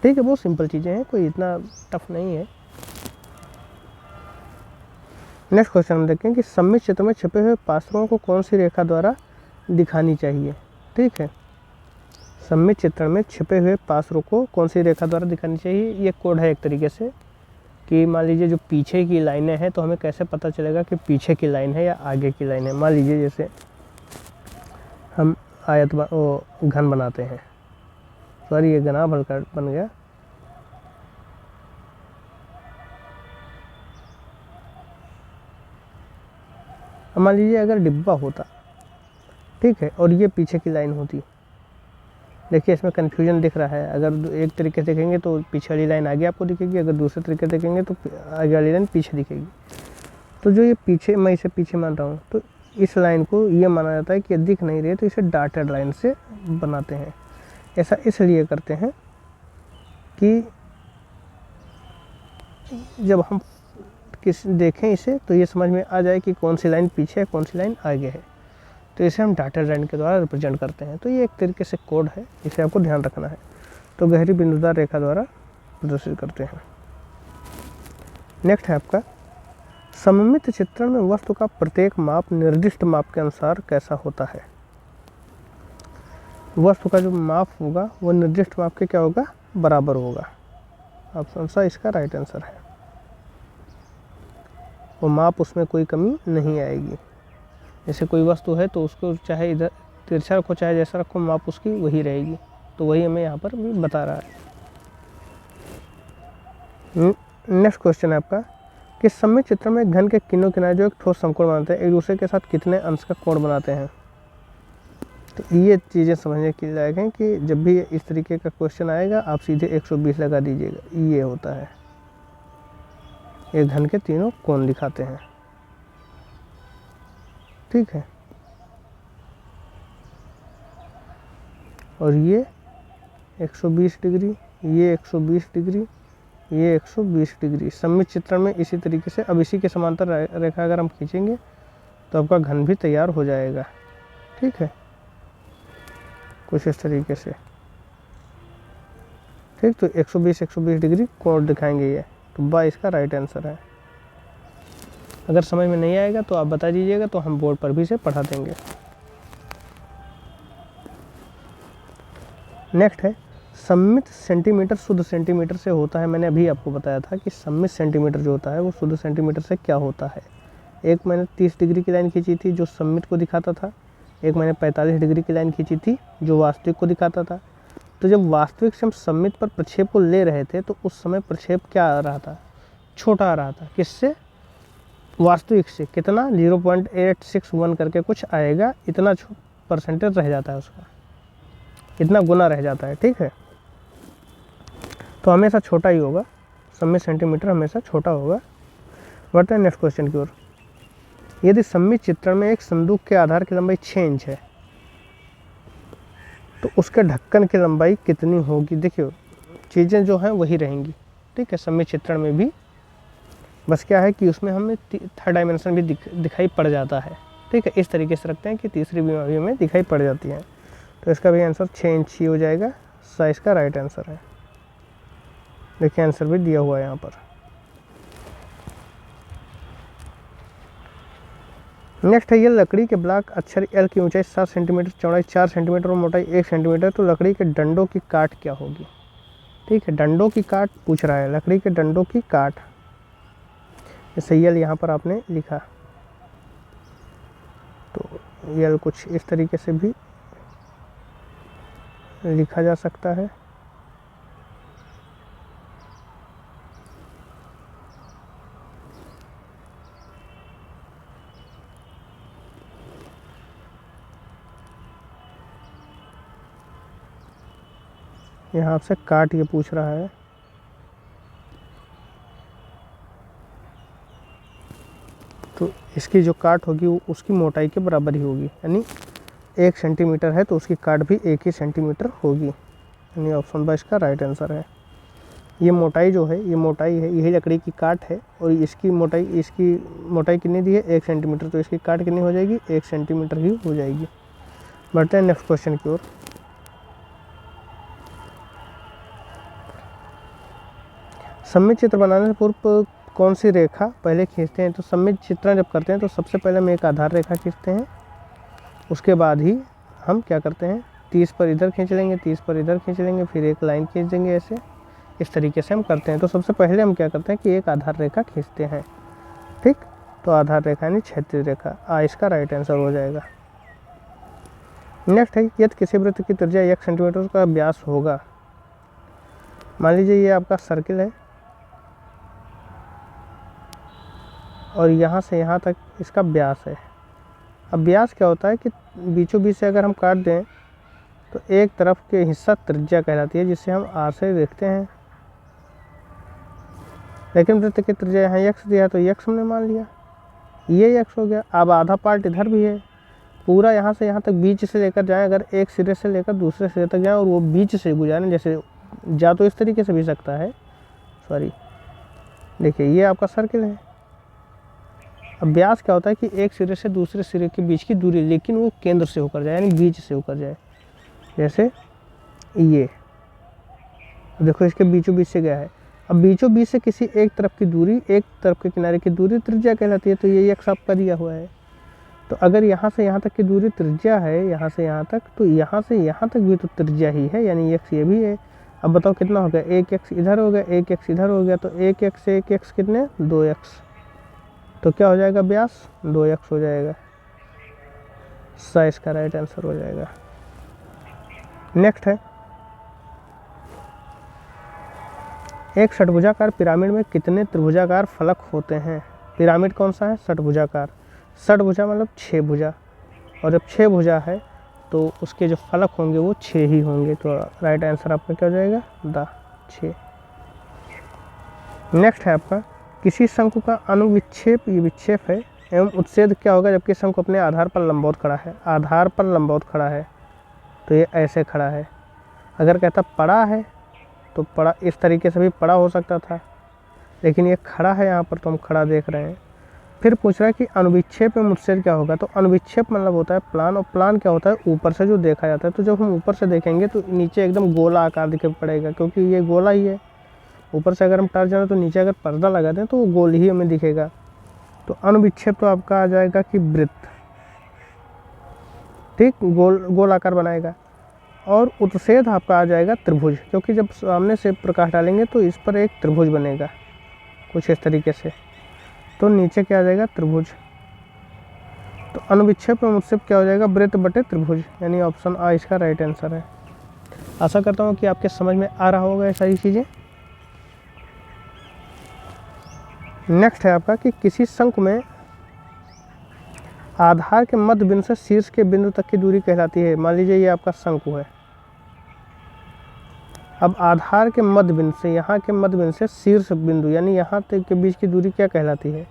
ठीक है, बहुत सिंपल चीज़ें हैं, कोई इतना टफ नहीं है। नेक्स्ट क्वेश्चन हम देखें कि सममित चित्र में छिपे हुए पात्रों को कौन सी रेखा द्वारा दिखानी चाहिए? ठीक है, सममित चित्रण में छिपे हुए पात्रों को कौन सी रेखा द्वारा दिखानी चाहिए? ये कोड है एक तरीके से कि मान लीजिए जो पीछे की लाइनें हैं तो हमें कैसे पता चलेगा कि पीछे की लाइन है या आगे की लाइन है। मान लीजिए जैसे हम आयत घन बनाते हैं, सॉरी ये घना भलका बन गया। मान लीजिए अगर डिब्बा होता, ठीक है, और ये पीछे की लाइन होती, देखिए इसमें कन्फ्यूजन दिख रहा है। अगर एक तरीके से देखेंगे तो पीछे वाली लाइन आगे आपको दिखेगी, अगर दूसरे तरीके से देखेंगे तो आगे वाली लाइन पीछे दिखेगी। तो जो ये पीछे, मैं इसे पीछे मान रहा हूँ, तो इस लाइन को ये माना जाता है कि दिख नहीं रही है तो इसे डॉटेड लाइन से बनाते हैं। ऐसा इसलिए करते हैं कि जब हम देखें इसे तो ये समझ में आ जाए कि कौन सी लाइन पीछे है, कौन सी लाइन आगे है। तो इसे हम डॉटेड लाइन के द्वारा रिप्रेजेंट करते हैं। तो ये एक तरीके से कोड है, इसे आपको ध्यान रखना है। तो गहरी बिंदुदार रेखा द्वारा प्रदर्शित करते हैं। नेक्स्ट है आपका, सममित चित्रण में वस्तु का प्रत्येक माप निर्दिष्ट माप के अनुसार कैसा होता है? वस्तु का जो माप होगा वो निर्दिष्ट माप के क्या होगा? बराबर होगा। ऑप्शन सा इसका राइट आंसर है। वो माप, उसमें कोई कमी नहीं आएगी। जैसे कोई वस्तु है तो उसको चाहे इधर तिरछा रखो चाहे जैसा रखो, माप उसकी वही रहेगी। तो वही हमें यहाँ पर भी बता रहा है। नेक्स्ट क्वेश्चन है आपका कि सममित चित्र में घन के किनों किनारे जो एक ठोस समकोण बनाते हैं एक दूसरे के साथ कितने अंश का कोण बनाते हैं? तो ये चीज़ें समझने के लायक हैं कि जब भी इस तरीके का क्वेश्चन आएगा आप सीधे 120 लगा दीजिएगा। ये होता है, एक घन के तीनों कोण दिखाते हैं। ठीक है, और ये 120 डिग्री, ये 120 डिग्री, ये 120 डिग्री। सममित चित्रण में इसी तरीके से अब इसी के समांतर रेखा अगर हम खींचेंगे तो आपका घन भी तैयार हो जाएगा। ठीक है, कुछ इस तरीके से। ठीक, तो 120 डिग्री कोण दिखाएंगे ये। तो बा इसका राइट आंसर है। अगर समझ में नहीं आएगा तो आप बता दीजिएगा, तो हम बोर्ड पर भी इसे पढ़ा देंगे। नेक्स्ट है, सममित सेंटीमीटर शुद्ध सेंटीमीटर से होता है। मैंने अभी आपको बताया था कि सममित सेंटीमीटर जो होता है वो शुद्ध सेंटीमीटर से क्या होता है। एक मैंने 30 डिग्री की लाइन खींची थी जो सममित को दिखाता था, एक मैंने 45 डिग्री की लाइन खींची थी जो वास्तविक को दिखाता था। तो जब वास्तविक से हम सममित पर प्रक्षेप को ले रहे थे तो उस समय प्रक्षेप क्या आ रहा था? छोटा आ रहा था। किससे? वास्तविक से। कितना? 0.861 करके कुछ आएगा, इतना परसेंटेज रह जाता है उसका, इतना गुना रह जाता है। ठीक है, तो हमेशा छोटा ही होगा, सममित सेंटीमीटर हमेशा छोटा होगा। बढ़ते हैं नेक्स्ट क्वेश्चन की ओर। यदि सममित चित्रण में एक संदूक के आधार की लंबाई 6 इंच है तो उसके ढक्कन की लंबाई कितनी होगी? देखिए चीज़ें जो हैं वही रहेंगी। ठीक है, सममित चित्रण में भी बस क्या है कि उसमें हमें थर्ड डायमेंशन भी दिखाई पड़ जाता है। ठीक है, इस तरीके से रखते हैं कि तीसरी भी हमें दिखाई पड़ जाती है। तो इसका भी आंसर 6 इंच ही हो जाएगा। साइज का राइट आंसर है। देखिए आंसर भी दिया हुआ है यहाँ पर। नेक्स्ट है, ये लकड़ी के ब्लॉक अक्षर एल की ऊंचाई 7 सेंटीमीटर, चौड़ाई 4 सेंटीमीटर और मोटाई 1 सेंटीमीटर। तो लकड़ी के डंडों की काट क्या होगी? ठीक है, डंडों की काट पूछ रहा है, लकड़ी के डंडों की काट। जैसे यल यहाँ पर आपने लिखा तो यल कुछ इस तरीके से भी लिखा जा सकता है। यहाँ आपसे काट ये पूछ रहा है। तो इसकी जो काट होगी वो उसकी मोटाई के बराबर ही होगी, यानी 1 सेंटीमीटर है तो उसकी काट भी 1 ही सेंटीमीटर होगी, यानी ऑप्शन बा इसका राइट आंसर है। ये मोटाई जो है, ये मोटाई है, यही लकड़ी की काट है और इसकी मोटाई कितनी दी है 1 सेंटीमीटर, तो इसकी काट कितनी हो जाएगी 1 सेंटीमीटर ही हो जाएगी। बढ़ते हैं नेक्स्ट क्वेश्चन की ओर। सममित चित्र बनाने से पूर्व कौन सी रेखा पहले खींचते हैं? तो सममित चित्रण जब करते हैं तो सबसे पहले हम एक आधार रेखा खींचते हैं, उसके बाद ही हम क्या करते हैं 30 पर इधर खींच लेंगे, 30 पर इधर खींच लेंगे, फिर एक लाइन खींच देंगे, ऐसे इस तरीके से हम करते हैं। तो सबसे पहले हम क्या करते हैं कि एक आधार रेखा खींचते हैं, ठीक। तो आधार रेखा यानी क्षैतिज रेखा, इसका राइट आंसर हो जाएगा। नेक्स्ट है, यदि किसी वृत्त की त्रिज्या 1 सेंटीमीटर का व्यास होगा, मान लीजिए ये आपका सर्किल है और यहाँ से यहाँ तक इसका व्यास है। अब व्यास क्या होता है कि बीचों बीच से अगर हम काट दें तो एक तरफ के हिस्सा त्रिज्या कहलाती है, जिसे हम आर से देखते हैं। लेकिन वृत्त की त्रिज्या यहाँ x दिया तो x हमने मान लिया, ये x हो गया। अब आधा पार्ट इधर भी है, पूरा यहाँ से यहाँ तक बीच से लेकर जाएं, अगर एक सिरे से लेकर दूसरे सिरे तक जाएं और वो बीच से गुजारें, जैसे जा तो इस तरीके से भी सकता है, सॉरी देखिए ये आपका सर्किल है। अब व्यास क्या होता है कि एक सिरे से दूसरे सिरे के बीच की दूरी, लेकिन वो केंद्र से होकर जाए यानी बीच से होकर जाए। जैसे ये देखो इसके बीचों बीच से गया है। अब बीचों बीच से किसी एक तरफ की दूरी, एक तरफ के किनारे की दूरी त्रिज्या कहलाती है। तो ये x आपका दिया हुआ है, तो अगर यहाँ से यहाँ तक की दूरी त्रिज्या है, यहाँ से यहाँ तक, तो यहाँ से यहाँ तक भी तो त्रिज्या ही है, यानी x ये भी है। अब बताओ कितना हो गया, 1x इधर हो गया, 1x इधर हो गया, तो 1x से 1x कितने 2x, तो क्या हो जाएगा व्यास 2x हो जाएगा। इसका राइट आंसर हो जाएगा। नेक्स्ट है, एक षटभुजाकार पिरामिड में कितने त्रिभुजाकार फलक होते हैं? पिरामिड कौन सा है? षटभुजाकार। षटभुजा मतलब 6 भुजा, और जब 6 भुजा है तो उसके जो फलक होंगे वो 6 ही होंगे। तो राइट आंसर आपका क्या हो जाएगा द 6। नेक्स्ट है आपका, किसी शंकु का अनुविक्षेप, ये विक्षेप है, एवं उत्सेद क्या होगा जबकि शंकु अपने आधार पर लंबवत खड़ा है? आधार पर लंबवत खड़ा है तो ये ऐसे खड़ा है। अगर कहता पड़ा है तो पड़ा इस तरीके से भी पड़ा हो सकता था, लेकिन ये खड़ा है यहाँ पर, तो हम खड़ा देख रहे हैं। फिर पूछ रहा है कि अनुविक्षेप में उत्सेद क्या होगा? तो अनुविक्षेप मतलब होता है प्लान, और प्लान क्या होता है ऊपर से जो देखा जाता है। तो जब हम ऊपर से देखेंगे तो नीचे एकदम गोला आकार दिखाई पड़ेगा, क्योंकि ये गोला ही है। ऊपर से अगर हम टर्च जाए तो नीचे अगर पर्दा लगा दें तो वो गोल ही हमें दिखेगा। तो अनुविक्षेप तो आपका आ जाएगा कि वृत्त, ठीक, गोल आकार बनाएगा। और उत्सेद आपका आ जाएगा त्रिभुज, क्योंकि जब सामने से प्रकाश डालेंगे तो इस पर एक त्रिभुज बनेगा कुछ इस तरीके से, तो नीचे क्या आ जाएगा त्रिभुज। तो अनुविक्षेप एवं उत्सेद क्या हो जाएगा वृत्त बटे त्रिभुज, यानी ऑप्शन आ इसका राइट आंसर है। आशा करता हूँ कि आपके समझ में आ रहा होगा ये सारी चीज़ें। नेक्स्ट है आपका कि किसी शंकु में आधार के मध्य बिंदु से शीर्ष के बिंदु तक की दूरी कहलाती है। मान लीजिए ये आपका शंकु है, अब आधार के मध्य बिंदु से, यहाँ के मध्य बिंदु से शीर्ष बिंदु यानी यहाँ तक के बीच की दूरी क्या कहलाती है?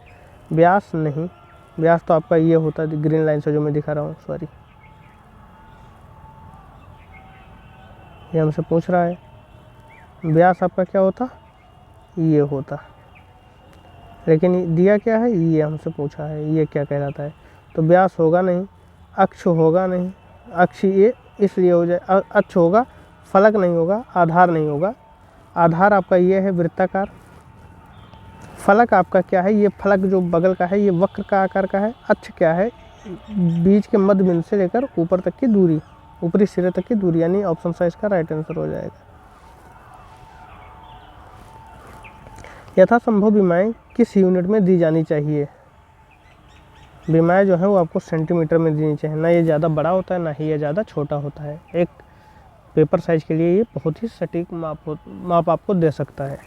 व्यास नहीं, व्यास तो आपका ये होता है ग्रीन लाइन से जो मैं दिखा रहा हूँ, सॉरी ये हमसे पूछ रहा है। व्यास आपका क्या होता? ये होता, लेकिन दिया क्या है? ये हमसे पूछा है, ये क्या कहलाता है? तो व्यास होगा नहीं, अक्ष होगा नहीं, अक्ष ये इसलिए हो जाए, अक्ष होगा, फलक नहीं होगा, आधार नहीं होगा। आधार आपका ये है वृत्ताकार, फलक आपका क्या है? ये फलक जो बगल का है ये वक्र का आकार का है। अक्ष क्या है? बीच के मध्य बिंदु से लेकर ऊपर तक की दूरी, ऊपरी सिरे तक की दूरी, यानी ऑप्शन सा इसका राइट आंसर हो जाएगा। यथासंभव बीमाएँ किस यूनिट में दी जानी चाहिए? बीमाएँ जो है वो आपको सेंटीमीटर में देनी चाहिए, ना ये ज़्यादा बड़ा होता है ना ही ये ज़्यादा छोटा होता है। एक पेपर साइज के लिए ये बहुत ही सटीक माप आपको दे सकता है।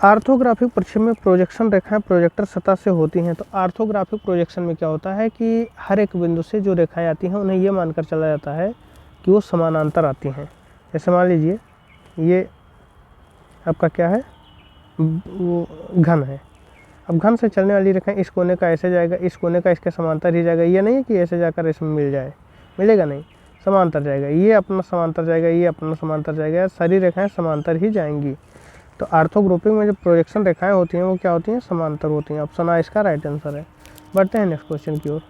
आर्थोग्राफिक प्रक्षेप में प्रोजेक्शन रेखाएं प्रोजेक्टर सतह से होती हैं। तो आर्थोग्राफिक प्रोजेक्शन में क्या होता है कि हर एक बिंदु से जो रेखाएं आती हैं उन्हें ये मानकर चला जाता है कि वो समानांतर आती हैं। जैसे मान लीजिए ये आपका क्या है, वो घन है। अब घन से चलने वाली रेखाएं इस कोने का ऐसे जाएगा, इस कोने का इसके समांतर ही जाएगा। ये नहीं है कि ऐसे जाकर इसमें मिल जाए, मिलेगा नहीं, समांतर जाएगा। ये अपना समांतर जाएगा, ये अपना समांतर जाएगा, सारी रेखाएं समांतर ही जाएंगी। तो आर्थोग्राफिक में जो प्रोजेक्शन रेखाएं होती हैं वो क्या होती हैं, समांतर होती हैं। ऑप्शन आ इसका राइट आंसर है। बढ़ते हैं नेक्स्ट क्वेश्चन की ओर।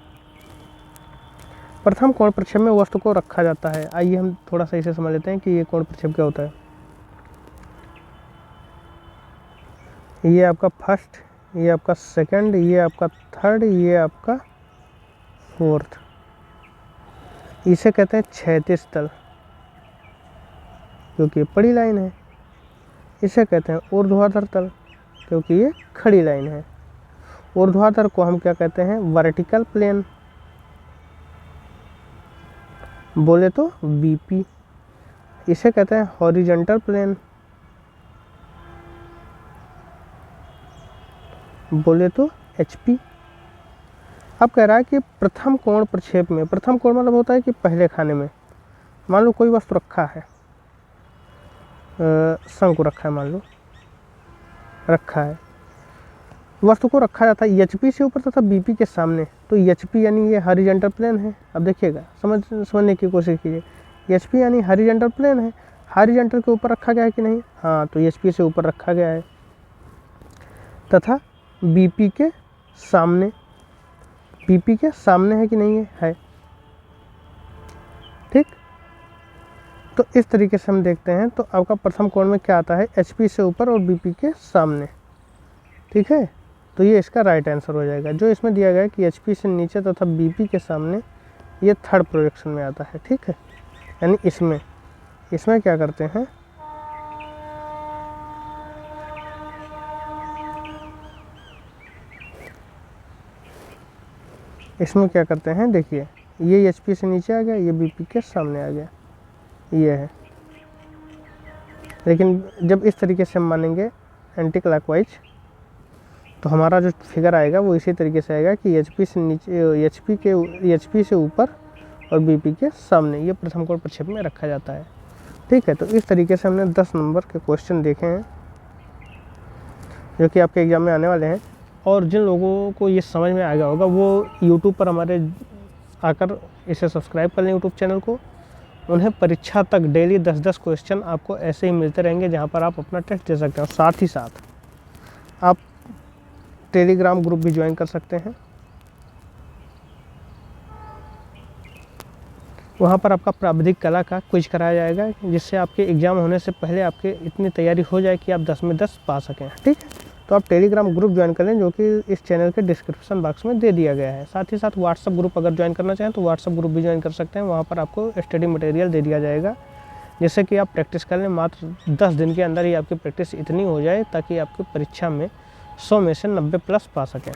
प्रथम कोण प्रक्षेप में वस्तु को रखा जाता है। आइए हम थोड़ा सा इसे समझ लेते हैं कि ये कोण प्रक्षेप क्या होता है। ये आपका फर्स्ट, ये आपका सेकंड, ये आपका थर्ड, ये आपका फोर्थ, इसे कहते हैं क्षैतिज तल क्योंकि बड़ी लाइन है। इसे कहते हैं ऊर्ध्वाधर तल क्योंकि ये खड़ी लाइन है। ऊर्ध्वाधर को हम क्या कहते हैं, वर्टिकल प्लेन, बोले तो बीपी। इसे कहते हैं हॉरिजॉन्टल प्लेन, बोले तो एचपी। अब कह रहा है कि प्रथम कोण प्रक्षेप में, प्रथम कोण मतलब होता है कि पहले खाने में। मान लो कोई वस्तु रखा है, शंकु रखा है, मान लो रखा है, वस्तु को रखा जाता है एचपी से ऊपर तथा बीपी के सामने। तो एचपी यानी ये हॉरिजॉन्टल प्लेन है। अब देखिएगा, समझने की कोशिश कीजिए। एचपी यानी हॉरिजॉन्टल प्लेन है, हॉरिजॉन्टल के ऊपर रखा गया है कि नहीं, हाँ, तो एचपी से ऊपर रखा गया है तथा बीपी के सामने, बीपी के सामने है कि नहीं है, ठीक। तो इस तरीके से हम देखते हैं। तो आपका प्रथम कोण में क्या आता है, एचपी से ऊपर और बीपी के सामने, ठीक है। तो ये इसका राइट आंसर हो जाएगा। जो इसमें दिया गया है कि एचपी से नीचे तथा बीपी के सामने, ये थर्ड प्रोजेक्शन में आता है, ठीक है। यानी इसमें क्या करते हैं, इसमें क्या करते हैं, देखिए ये एचपी से नीचे आ गया, ये बीपी के सामने आ गया, ये है। लेकिन जब इस तरीके से हम मानेंगे एंटी क्लॉकवाइज, तो हमारा जो फिगर आएगा वो इसी तरीके से आएगा कि एचपी से नीचे, एचपी से ऊपर और बीपी के सामने, ये प्रथम कोण प्रक्षेप में रखा जाता है, ठीक है। तो इस तरीके से हमने 10 नंबर के क्वेश्चन देखे हैं जो कि आपके एग्जाम में आने वाले हैं। और जिन लोगों को ये समझ में आ गया होगा वो यूट्यूब पर हमारे आकर इसे सब्सक्राइब कर लें यूट्यूब चैनल को। उन्हें परीक्षा तक डेली 10-10 क्वेश्चन आपको ऐसे ही मिलते रहेंगे जहाँ पर आप अपना टेस्ट दे सकते हैं। साथ ही साथ आप टेलीग्राम ग्रुप भी ज्वाइन कर सकते हैं। वहाँ पर आपका प्राविधिक कला का क्विज कराया जाएगा, जिससे आपके एग्ज़ाम होने से पहले आपके इतनी तैयारी हो जाए कि आप 10 में 10 पा सकें, ठीक है। तो आप टेलीग्राम ग्रुप ज्वाइन कर लें, जो कि इस चैनल के डिस्क्रिप्शन बॉक्स में दे दिया गया है। साथ ही साथ व्हाट्सअप ग्रुप अगर ज्वाइन करना चाहें तो व्हाट्सअप ग्रुप भी ज्वाइन कर सकते हैं। वहाँ पर आपको स्टडी मटेरियल दे दिया जाएगा, जिससे कि आप प्रैक्टिस कर लें। मात्र 10 दिन के अंदर ही आपकी प्रैक्टिस इतनी हो जाए ताकि आपकी परीक्षा में 100 में से 90 प्लस पा सकें।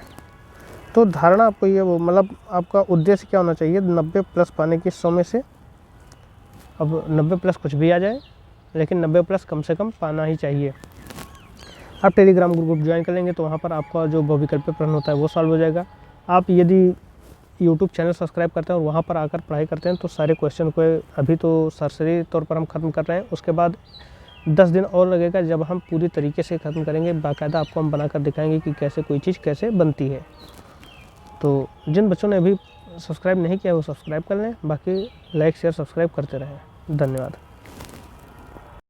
तो धारणा आपको ये, वो मतलब आपका उद्देश्य क्या होना चाहिए 90 प्लस पाने की 100 में से। अब 90 प्लस कुछ भी आ जाए, लेकिन 90 प्लस कम से कम पाना ही चाहिए। आप टेलीग्राम ग्रुप ज्वाइन कर लेंगे तो वहाँ पर आपका जो बहुविकल्पीय प्रश्न होता है वो सॉल्व हो जाएगा। आप यदि यूट्यूब चैनल सब्सक्राइब करते हैं और वहाँ पर आकर पढ़ाई करते हैं तो सारे क्वेश्चन को अभी तो सरसरी तौर पर हम ख़त्म कर रहे हैं। उसके बाद 10 दिन और लगेगा जब हम पूरी तरीके से ख़त्म करेंगे। बाकायदा आपको हम बनाकर दिखाएंगे कि कैसे कोई चीज़ कैसे बनती है। तो जिन बच्चों ने अभी सब्सक्राइब नहीं किया वो सब्सक्राइब कर लें, बाकी लाइक शेयर सब्सक्राइब करते रहें। धन्यवाद।